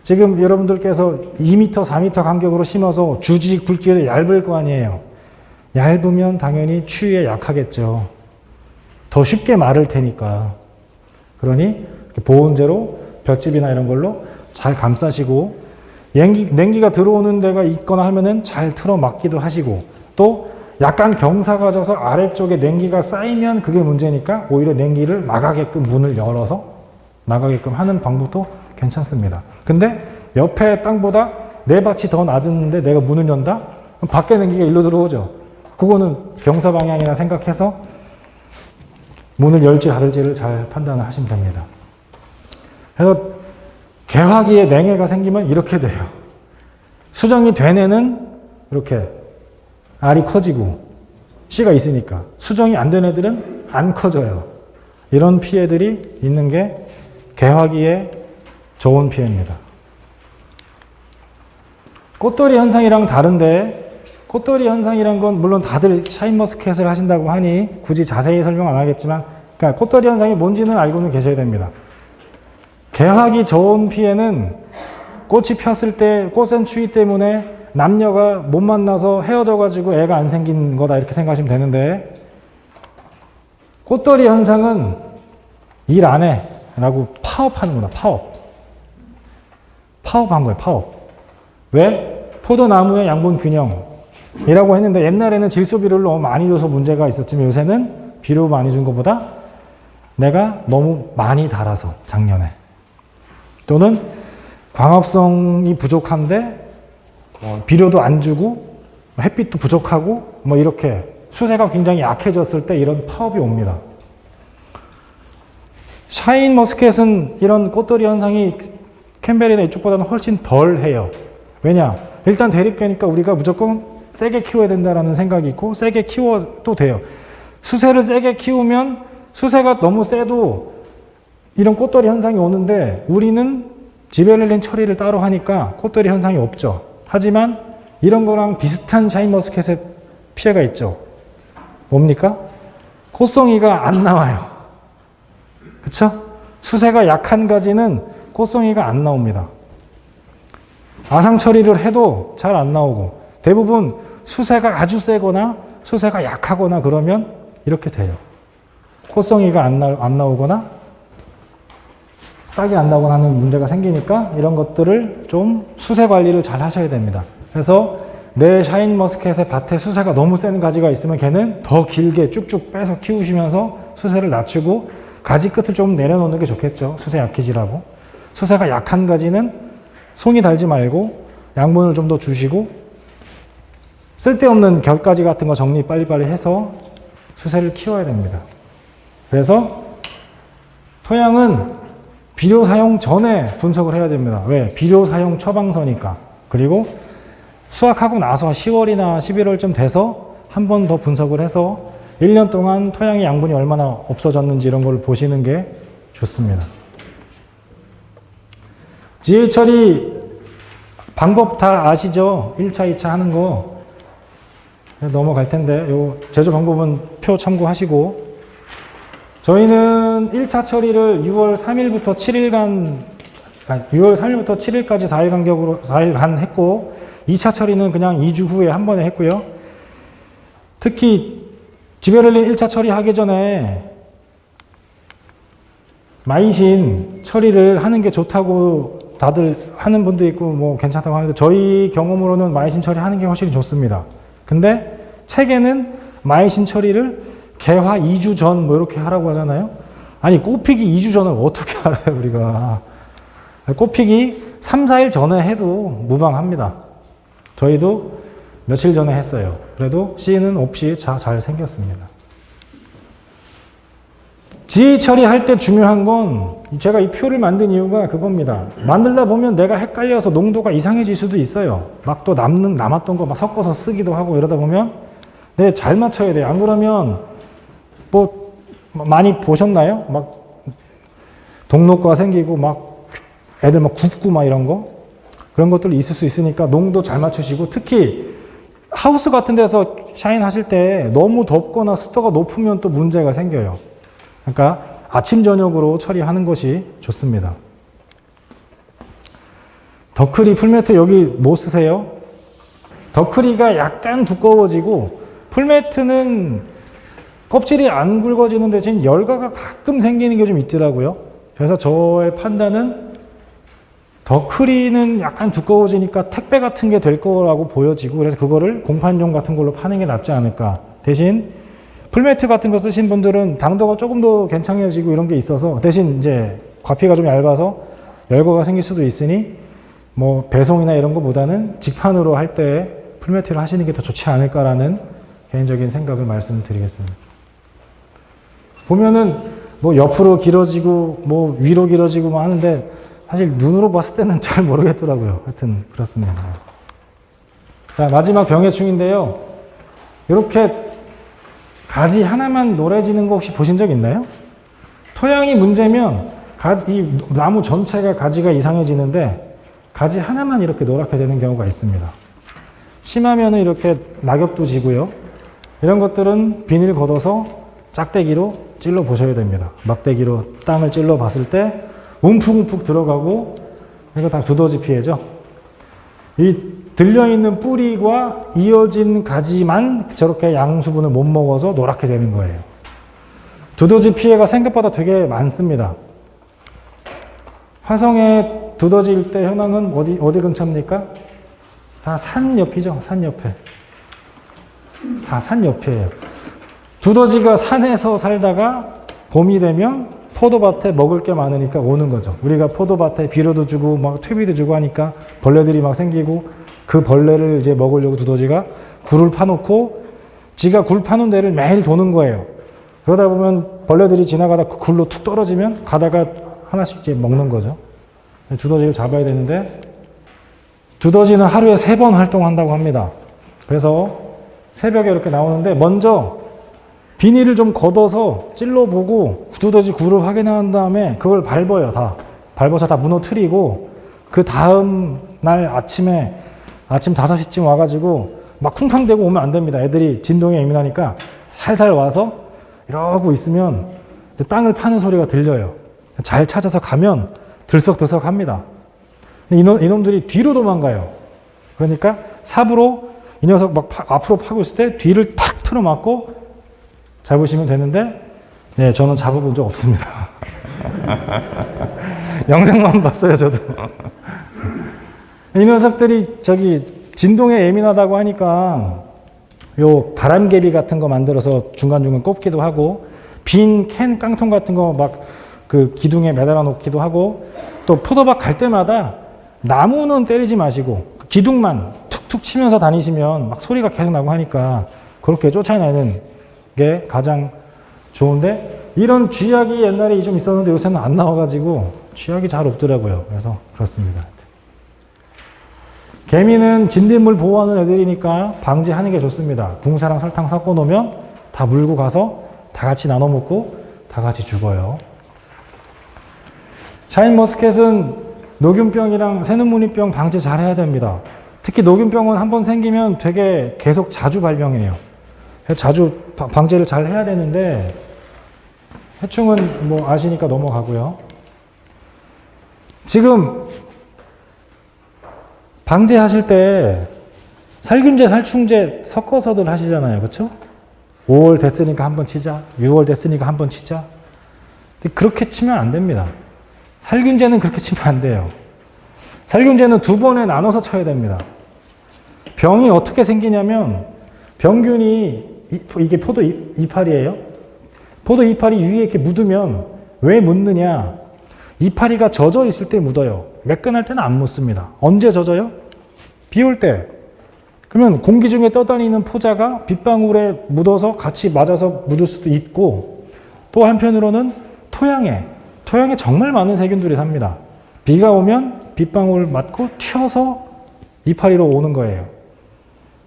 지금 여러분들께서 2m, 4m 간격으로 심어서 주지 굵기도 얇을 거 아니에요. 얇으면 당연히 추위에 약하겠죠. 더 쉽게 마를 테니까. 그러니 보온재로 볏짚이나 이런 걸로 잘 감싸시고 냉기가 들어오는 데가 있거나 하면은 잘 틀어 막기도 하시고 또 약간 경사가 져서 아래쪽에 냉기가 쌓이면 그게 문제니까 오히려 냉기를 막아게끔 문을 열어서 나가게끔 하는 방법도 괜찮습니다. 근데 옆에 땅보다 내 밭이 더 낮은데 내가 문을 연다? 그럼 밖에 냉기가 일로 들어오죠. 그거는 경사 방향이나 생각해서 문을 열지 닫을지를 잘 판단을 하시면 됩니다. 그래서 개화기에 냉해가 생기면 이렇게 돼요. 수정이 된 애는 이렇게 알이 커지고 씨가 있으니까 수정이 안 된 애들은 안 커져요. 이런 피해들이 있는 게 개화기의 좋은 피해입니다. 꽃돌이 현상이랑 다른데 꽃돌이 현상이란 건 물론 다들 샤인머스켓을 하신다고 하니 굳이 자세히 설명 안 하겠지만 그러니까 꽃더리 현상이 뭔지는 알고는 계셔야 됩니다. 개화기 저온 피해는 꽃이 폈을 때 꽃샘 추위 때문에 남녀가 못 만나서 헤어져가지고 애가 안 생긴 거다 이렇게 생각하시면 되는데, 꽃더리 현상은 일 안 해 라고 파업하는구나. 파업한 거예요. 파업. 왜? 포도나무의 양분 균형이라고 했는데, 옛날에는 질소비료를 너무 많이 줘서 문제가 있었지만 요새는 비료 많이 준 것보다 내가 너무 많이 달아서 작년에, 또는 광합성이 부족한데 비료도 안 주고 햇빛도 부족하고 뭐 이렇게 수세가 굉장히 약해졌을 때 이런 파업이 옵니다. 샤인 머스켓은 이런 꽃더리 현상이 캔베리나 이쪽보다는 훨씬 덜 해요. 왜냐? 일단 대립계니까 우리가 무조건 세게 키워야 된다는 생각이 있고, 세게 키워도 돼요. 수세를 세게 키우면 수세가 너무 세도 이런 꽃더리 현상이 오는데, 우리는 지베렐린 처리를 따로 하니까 꽃더리 현상이 없죠. 하지만 이런 거랑 비슷한 샤인머스켓의 피해가 있죠. 뭡니까? 꽃송이가 안 나와요. 그쵸? 수세가 약한 가지는 꽃송이가 안 나옵니다. 아상 처리를 해도 잘 안 나오고, 대부분 수세가 아주 세거나 수세가 약하거나 그러면 이렇게 돼요. 꽃송이가 안 나오거나 싹이 안 나거나 하는 문제가 생기니까 이런 것들을 좀 수세 관리를 잘 하셔야 됩니다. 그래서 내 샤인머스켓의 밭에 수세가 너무 센 가지가 있으면 걔는 더 길게 쭉쭉 빼서 키우시면서 수세를 낮추고 가지 끝을 좀 내려놓는 게 좋겠죠. 수세 약해지라고. 수세가 약한 가지는 송이 달지 말고 양분을 좀 더 주시고, 쓸데없는 곁가지 같은 거 정리 빨리빨리 해서 수세를 키워야 됩니다. 그래서 토양은 비료 사용 전에 분석을 해야 됩니다. 왜? 비료 사용 처방서니까. 그리고 수확하고 나서 10월이나 11월쯤 돼서 한 번 더 분석을 해서 1년 동안 토양의 양분이 얼마나 없어졌는지 이런 걸 보시는 게 좋습니다. 지혜 처리 방법 다 아시죠? 1차, 2차 하는 거. 넘어갈 텐데, 요 제조 방법은 표 참고하시고, 저희는 1차 처리를 6월 3일부터 7일간, 6월 3일부터 7일까지 4일 간격으로, 4일간 했고, 2차 처리는 그냥 2주 후에 한 번에 했고요. 특히, 지베렐린 1차 처리하기 전에 마이신 처리를 하는 게 좋다고 다들 하는 분도 있고, 뭐 괜찮다고 하는데, 저희 경험으로는 마이신 처리하는 게 훨씬 좋습니다. 근데 책에는 마이신 처리를 개화 2주 전 뭐 이렇게 하라고 하잖아요. 아니, 꽃피기 2주 전을 어떻게 알아요, 우리가. 꽃피기 3, 4일 전에 해도 무방합니다. 저희도 며칠 전에 했어요. 그래도 씨는 없이 잘 생겼습니다. 지혜 처리할 때 중요한 건, 제가 이 표를 만든 이유가 그겁니다. 만들다 보면 내가 헷갈려서 농도가 이상해질 수도 있어요. 막 또 남았던 거 막 섞어서 쓰기도 하고 이러다 보면 잘 맞춰야 돼요. 안 그러면 뭐 많이 보셨나요? 막 동록과 생기고 막 애들 막 굽고 막 이런 거, 그런 것들 있을 수 있으니까 농도 잘 맞추시고, 특히 하우스 같은 데서 샤인 하실 때 너무 덥거나 습도가 높으면 또 문제가 생겨요. 그러니까 아침 저녁으로 처리하는 것이 좋습니다. 더크리 풀매트 여기 뭐 쓰세요? 더크리가 약간 두꺼워지고, 풀매트는 껍질이 안 굵어지는 대신 열과가 가끔 생기는 게 좀 있더라고요. 그래서 저의 판단은 더크리는 약간 두꺼워지니까 택배 같은 게 될 거라고 보여지고, 그래서 그거를 공판용 같은 걸로 파는 게 낫지 않을까. 대신 풀매트 같은 거 쓰신 분들은 당도가 조금 더 괜찮아지고 이런 게 있어서, 대신 이제 과피가 좀 얇아서 열과가 생길 수도 있으니 뭐 배송이나 이런 거보다는 직판으로 할 때 풀매트를 하시는 게 더 좋지 않을까라는 개인적인 생각을 말씀드리겠습니다. 보면은 뭐 옆으로 길어지고 뭐 위로 길어지고 뭐 하는데, 사실 눈으로 봤을 때는 잘 모르겠더라고요. 하여튼 그렇습니다. 자, 마지막 병해충인데요. 이렇게 가지 하나만 노래지는 거 혹시 보신 적 있나요? 토양이 문제면 이 나무 전체가 가지가 이상해지는데, 가지 하나만 이렇게 노랗게 되는 경우가 있습니다. 심하면은 이렇게 낙엽도 지고요. 이런 것들은 비닐 걷어서 짝대기로 찔러 보셔야 됩니다. 막대기로 땅을 찔러 봤을 때 움푹움푹 들어가고, 이거 다 두더지 피해죠. 이 들려있는 뿌리와 이어진 가지만 저렇게 양수분을 못 먹어서 노랗게 되는 거예요. 두더지 피해가 생각보다 되게 많습니다. 화성의 두더지 일대 현황은 어디 근처입니까? 다 산 옆이죠. 산 옆에. 산 옆이에요. 두더지가 산에서 살다가 봄이 되면 포도밭에 먹을 게 많으니까 오는 거죠. 우리가 포도밭에 비료도 주고 막 퇴비도 주고 하니까 벌레들이 막 생기고, 그 벌레를 이제 먹으려고 두더지가 굴을 파놓고 지가 굴 파놓은 데를 매일 도는 거예요. 그러다 보면 벌레들이 지나가다 그 굴로 툭 떨어지면 가다가 하나씩 이제 먹는 거죠. 두더지를 잡아야 되는데, 두더지는 하루에 3번 활동한다고 합니다. 그래서 새벽에 이렇게 나오는데 먼저 비닐을 좀 걷어서 찔러보고 두더지 굴을 확인한 다음에 그걸 밟아요. 밟아서 다 무너뜨리고, 그 다음 날 아침 5시쯤 와가지고 막 쿵쾅대고 오면 안 됩니다. 애들이 진동에 예민하니까 살살 와서 이러고 있으면 땅을 파는 소리가 들려요. 잘 찾아서 가면 들썩들썩 합니다. 이놈들이 뒤로 도망가요. 그러니까 삽으로 이 녀석 막 앞으로 파고 있을 때 뒤를 탁 틀어막고 잡으시면 되는데, 네, 저는 잡아본 적 없습니다. 영상만 봤어요, 저도. 이 녀석들이 진동에 예민하다고 하니까 요 바람개비 같은 거 만들어서 중간중간 꼽기도 하고, 빈 캔 깡통 같은 거 막 그 기둥에 매달아 놓기도 하고, 또 포도밭 갈 때마다 나무는 때리지 마시고 그 기둥만 툭툭 치면서 다니시면 막 소리가 계속 나고 하니까 그렇게 쫓아내는 게 가장 좋은데, 이런 쥐약이 옛날에 좀 있었는데 요새는 안 나와가지고 쥐약이 잘 없더라고요. 그래서 그렇습니다. 개미는 진딧물 보호하는 애들이니까 방지하는 게 좋습니다. 붕사랑 설탕 섞어 놓으면 다 물고 가서 다 같이 나눠 먹고 다 같이 죽어요. 샤인머스켓은 녹균병이랑 새눈무늬병 방지 잘 해야 됩니다. 특히 녹균병은 한번 생기면 되게 계속 자주 발병해요. 자주 방제를 잘 해야 되는데, 해충은 뭐 아시니까 넘어가고요. 지금 방제하실 때 살균제, 살충제 섞어서들 하시잖아요. 그렇죠? 5월 됐으니까 한번 치자. 6월 됐으니까 한번 치자. 근데 그렇게 치면 안 됩니다. 살균제는 그렇게 치면 안 돼요. 살균제는 2번에 나눠서 쳐야 됩니다. 병이 어떻게 생기냐면, 병균이, 이게 포도 이파리예요. 포도 이파리 위에 이렇게 묻으면 왜 묻느냐? 이파리가 젖어 있을 때 묻어요. 매끈할 때는 안 묻습니다. 언제 젖어요? 비 올 때. 그러면 공기 중에 떠다니는 포자가 빗방울에 묻어서 같이 맞아서 묻을 수도 있고, 또 한편으로는 토양에 정말 많은 세균들이 삽니다. 비가 오면 빗방울 맞고 튀어서 이파리로 오는 거예요.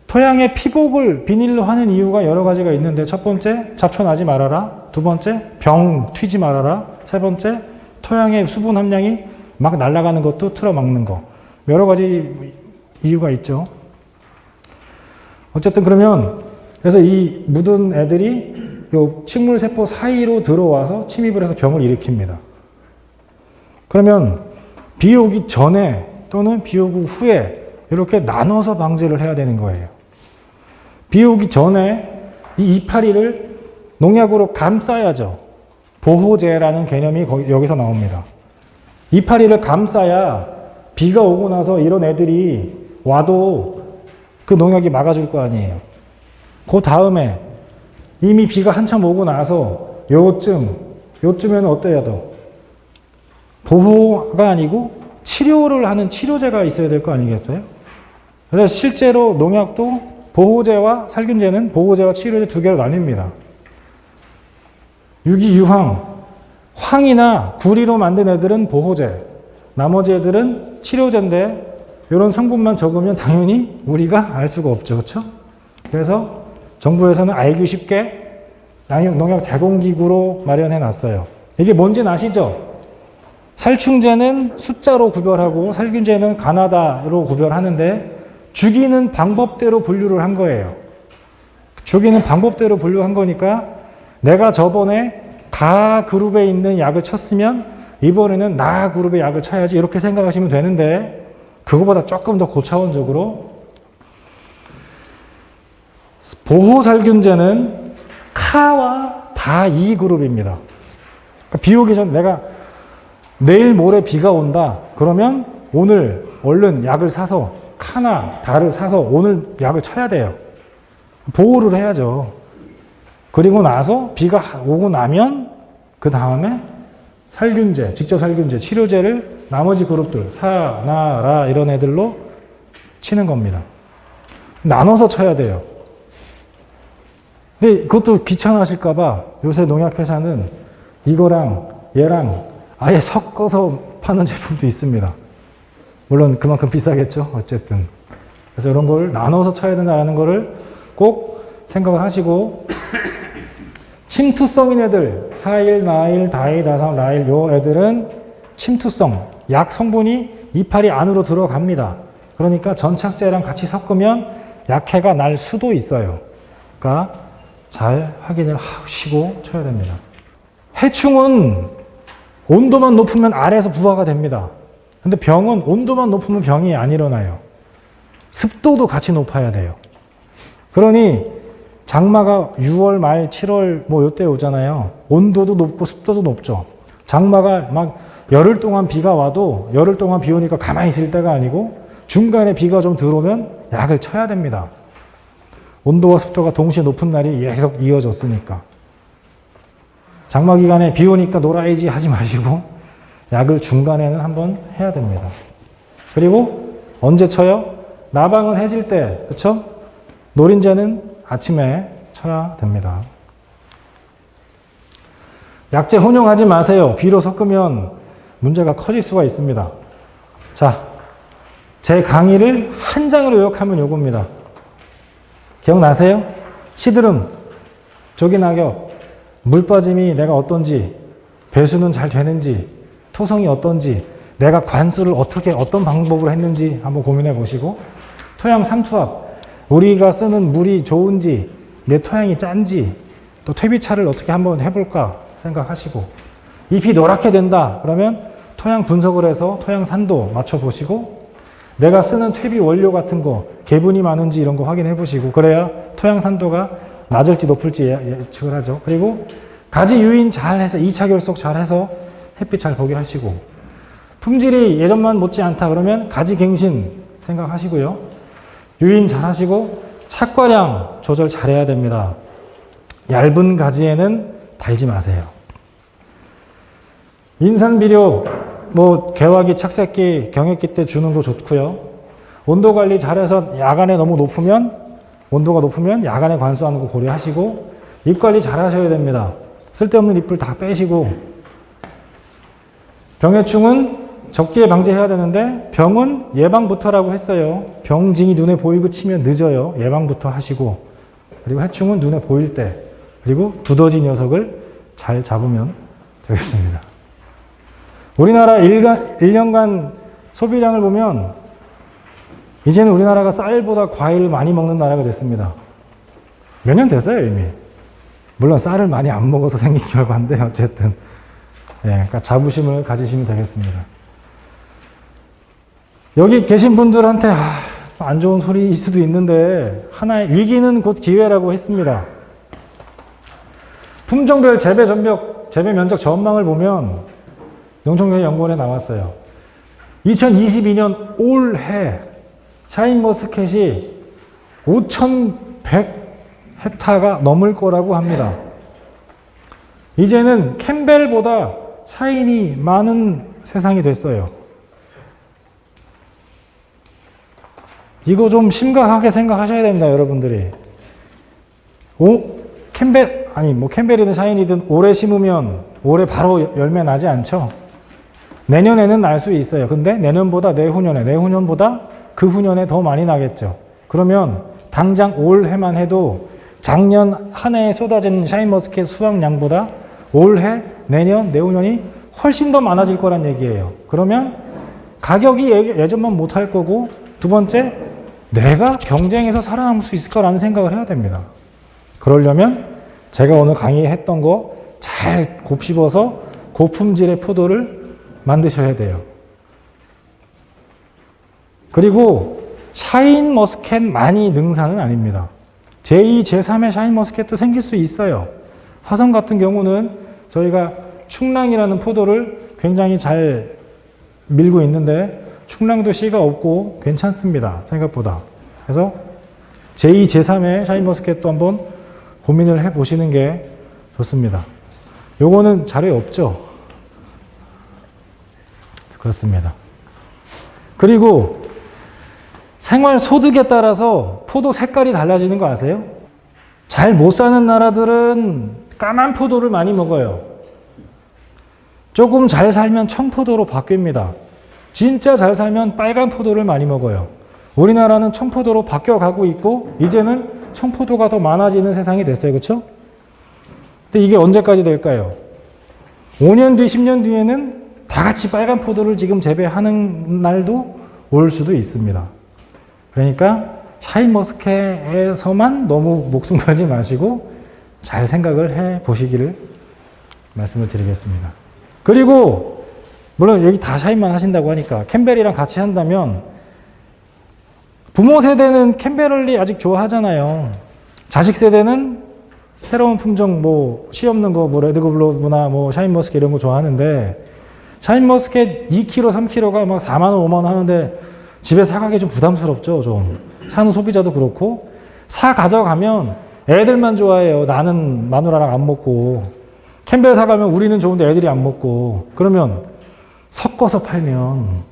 토양의 피복을 비닐로 하는 이유가 여러 가지가 있는데, 첫 번째, 잡초 나지 말아라. 두 번째, 병 튀지 말아라. 세 번째, 토양의 수분 함량이 막 날아가는 것도 틀어막는 거. 여러 가지 이유가 있죠. 어쨌든 그래서 이 묻은 애들이 요 식물세포 사이로 들어와서 침입을 해서 병을 일으킵니다. 그러면 비 오기 전에 또는 비 오고 후에 이렇게 나눠서 방제를 해야 되는 거예요. 비 오기 전에 이 이파리를 농약으로 감싸야죠. 보호제라는 개념이 여기서 나옵니다. 이파리를 감싸야 비가 오고 나서 이런 애들이 와도 그 농약이 막아줄 거 아니에요. 그 다음에 이미 비가 한참 오고 나서 요쯤에는 어때야 돼? 보호가 아니고 치료를 하는 치료제가 있어야 될 거 아니겠어요? 그래서 실제로 농약도 보호제와 살균제는 보호제와 치료제 2개로 나뉩니다. 유기유황, 황이나 구리로 만든 애들은 보호제, 나머지 애들은 치료제인데, 이런 성분만 적으면 당연히 우리가 알 수가 없죠. 그렇죠? 그래서 정부에서는 알기 쉽게 농약 제공기구로 마련해 놨어요. 이게 뭔지는 아시죠? 살충제는 숫자로 구별하고 살균제는 가나다로 구별하는데, 죽이는 방법대로 분류를 한 거예요. 죽이는 방법대로 분류한 거니까, 내가 저번에 가 그룹에 있는 약을 쳤으면 이번에는 나 그룹의 약을 쳐야지 이렇게 생각하시면 되는데 그거보다 조금 더 고차원적으로 보호살균제는 카와 다 이 그룹입니다. 그러니까 비 오기 전 내가 내일 모레 비가 온다 그러면 오늘 얼른 약을 사서 카나 다를 사서 오늘 약을 쳐야 돼요. 보호를 해야죠. 그리고 나서 비가 오고 나면 그 다음에 살균제, 직접 살균제, 치료제를 나머지 그룹들, 사, 나, 라 이런 애들로 치는 겁니다. 나눠서 쳐야 돼요. 근데 그것도 귀찮아하실까봐 요새 농약회사는 이거랑 얘랑 아예 섞어서 파는 제품도 있습니다. 물론 그만큼 비싸겠죠. 어쨌든. 그래서 이런 걸 나눠서 쳐야 된다는 거를 꼭 생각을 하시고 침투성인 애들, 사일, 나일, 다일, 다삼, 라일 요 애들은 침투성, 약 성분이 이파리 안으로 들어갑니다. 그러니까 전착제랑 같이 섞으면 약해가 날 수도 있어요. 그러니까 잘 확인을 하시고 쳐야 됩니다. 해충은 온도만 높으면 알에서 부화가 됩니다. 근데 병은 온도만 높으면 병이 안 일어나요. 습도도 같이 높아야 돼요. 그러니 장마가 6월 말 7월 뭐 요때 오잖아요. 온도도 높고 습도도 높죠. 장마가 막 열흘 동안 비가 와도 열흘 동안 비 오니까 가만히 있을 때가 아니고 중간에 비가 좀 들어오면 약을 쳐야 됩니다. 온도와 습도가 동시에 높은 날이 계속 이어졌으니까. 장마 기간에 비 오니까 놀아야지 하지 마시고 약을 중간에는 한번 해야 됩니다. 그리고 언제 쳐요? 나방은 해질 때, 그쵸? 노린재는 아침에 쳐야 됩니다. 약재 혼용하지 마세요. 비료 섞으면 문제가 커질 수가 있습니다. 자, 제 강의를 한 장으로 요약하면 요겁니다. 기억나세요? 시드름, 조기낙엽, 물 빠짐이 내가 어떤지, 배수는 잘 되는지, 토성이 어떤지, 내가 관수를 어떤 방법으로 했는지 한번 고민해 보시고, 토양 삼투압, 우리가 쓰는 물이 좋은지, 내 토양이 짠지, 또 퇴비차를 어떻게 한번 해볼까 생각하시고, 잎이 노랗게 된다 그러면 토양 분석을 해서 토양 산도 맞춰보시고, 내가 쓰는 퇴비 원료 같은 거, 개분이 많은지 이런 거 확인해 보시고, 그래야 토양 산도가 낮을지 높을지 예측을 하죠. 그리고 가지 유인 잘 해서 2차 결속 잘 해서 햇빛 잘 보게 하시고, 품질이 예전만 못지 않다 그러면 가지 갱신 생각하시고요. 유인 잘 하시고 착과량 조절 잘 해야 됩니다. 얇은 가지에는 달지 마세요. 인산비료 뭐 개화기, 착색기, 경액기 때 주는 거 좋고요. 온도 관리 잘해서 야간에 너무 높으면 온도가 높으면 야간에 관수하는 거 고려하시고 잎 관리 잘 하셔야 됩니다. 쓸데없는 잎을 다 빼시고 병해충은 적기에 방지해야 되는데 병은 예방부터라고 했어요. 병징이 눈에 보이고 치면 늦어요. 예방부터 하시고 그리고 해충은 눈에 보일 때 그리고 두더지 녀석을 잘 잡으면 되겠습니다. 우리나라 1년간 소비량을 보면 이제는 우리나라가 쌀보다 과일을 많이 먹는 나라가 됐습니다. 몇 년 됐어요 이미. 물론 쌀을 많이 안 먹어서 생긴 결과인데 어쨌든 그러니까 자부심을 가지시면 되겠습니다. 여기 계신 분들한테 안 좋은 소리일 수도 있는데 하나의 위기는 곧 기회라고 했습니다. 품종별 재배 면적 전망을 보면 농촌경제연구원에 나왔어요. 2022년 올해 샤인머스켓이 5,100헥타가 넘을 거라고 합니다. 이제는 캠벨보다 샤인이 많은 세상이 됐어요. 이거 좀 심각하게 생각하셔야 됩니다, 여러분들이. 캠벨이든 샤인이든 올해 심으면 올해 바로 열매 나지 않죠? 내년에는 날 수 있어요. 근데 내년보다 내후년보다 그 후년에 더 많이 나겠죠. 그러면 당장 올해만 해도 작년 한 해에 쏟아진 샤인머스켓 수확량보다 올해, 내년, 내후년이 훨씬 더 많아질 거란 얘기예요. 그러면 가격이 예전만 못할 거고 두 번째, 내가 경쟁에서 살아남을 수 있을 거라는 생각을 해야 됩니다. 그러려면 제가 오늘 강의했던 거 잘 곱씹어서 고품질의 포도를 만드셔야 돼요. 그리고 샤인머스켓만이 능사는 아닙니다. 제2, 제3의 샤인머스켓도 생길 수 있어요. 화성 같은 경우는 저희가 충랑이라는 포도를 굉장히 잘 밀고 있는데 충랑도 씨가 없고 괜찮습니다. 생각보다. 그래서 제2, 제3의 샤인머스켓도 한번 고민을 해보시는 게 좋습니다. 요거는 자료에 없죠? 그렇습니다. 그리고 생활 소득에 따라서 포도 색깔이 달라지는 거 아세요? 잘 못 사는 나라들은 까만 포도를 많이 먹어요. 조금 잘 살면 청포도로 바뀝니다. 진짜 잘 살면 빨간 포도를 많이 먹어요. 우리나라는 청포도로 바뀌어가고 있고 이제는 청포도가 더 많아지는 세상이 됐어요. 그렇죠? 근데 이게 언제까지 될까요? 5년 뒤, 10년 뒤에는 다 같이 빨간 포도를 지금 재배하는 날도 올 수도 있습니다. 그러니까 샤인머스켓에서만 너무 목숨 걸지 마시고 잘 생각을 해 보시기를 말씀을 드리겠습니다. 그리고 물론 여기 다 샤인만 하신다고 하니까 캠벨이랑 같이 한다면 부모 세대는 캠베럴리 아직 좋아하잖아요. 자식 세대는 새로운 품종 뭐 씨 없는 거 뭐 레드글로브나 뭐 샤인머스켓 이런 거 좋아하는데 샤인머스켓 2kg, 3kg가 막 4만 원, 5만 원 하는데 집에 사가기 좀 부담스럽죠. 좀 사는 소비자도 그렇고 사 가져가면 애들만 좋아해요. 나는 마누라랑 안 먹고 캠벨 사가면 우리는 좋은데 애들이 안 먹고 그러면 섞어서 팔면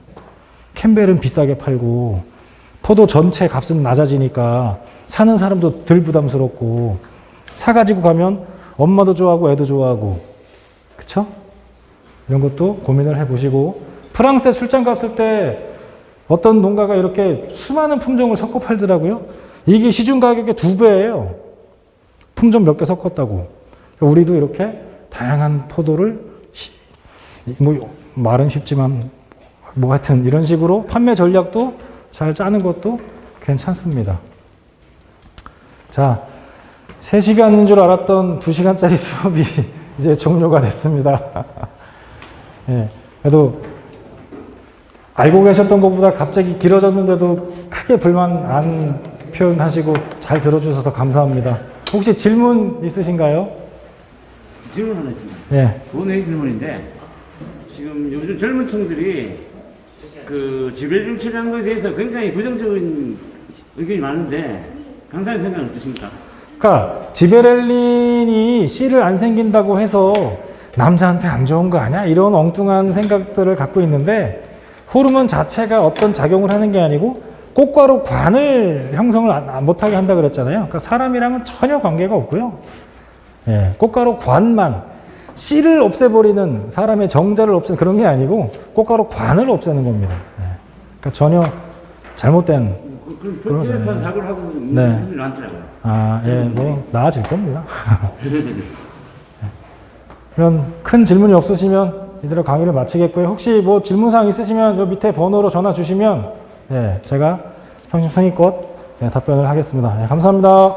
캠벨은 비싸게 팔고 포도 전체 값은 낮아지니까 사는 사람도 덜 부담스럽고 사가지고 가면 엄마도 좋아하고 애도 좋아하고 그쵸? 이런 것도 고민을 해보시고 프랑스에 출장 갔을 때 어떤 농가가 이렇게 수많은 품종을 섞어 팔더라고요. 이게 시중 가격의 2배예요. 품종 몇 개 섞었다고. 우리도 이렇게 다양한 포도를 뭐 말은 쉽지만 뭐 하여튼 이런 식으로 판매 전략도 잘 짜는 것도 괜찮습니다. 자, 3시간인 줄 알았던 2시간짜리 수업이 이제 종료가 됐습니다. 예, 그래도 알고 계셨던 것보다 갑자기 길어졌는데도 크게 불만 안 표현하시고 잘 들어주셔서 감사합니다. 혹시 질문 있으신가요? 질문 하나 있습니다. 예. 본회의 질문인데 지금 요즘 젊은 층들이 그 지배율 치료한 대해서 굉장히 부정적인 의견이 많은데 강사님 생각은 어떠십니까? 그러니까 지베렐린이 씨를 안 생긴다고 해서 남자한테 안 좋은 거 아니야? 이런 엉뚱한 생각들을 갖고 있는데 호르몬 자체가 어떤 작용을 하는 게 아니고 꽃가루 관을 형성을 못하게 한다 그랬잖아요. 그러니까 사람이랑은 전혀 관계가 없고요. 예, 꽃가루 관만 씨를 없애버리는 사람의 정자를 없애는 그런 게 아니고 꽃가루 관을 없애는 겁니다. 예, 그러니까 전혀 잘못된 그런 사고를 하고 있는 분들이 많더라고요. 아, 예, 뭐 나아질 겁니다. 그럼 큰 질문이 없으시면 이대로 강의를 마치겠고요. 혹시 뭐 질문사항 있으시면 요 밑에 번호로 전화 주시면 예, 제가 성심성의껏 예, 답변을 하겠습니다. 예, 감사합니다.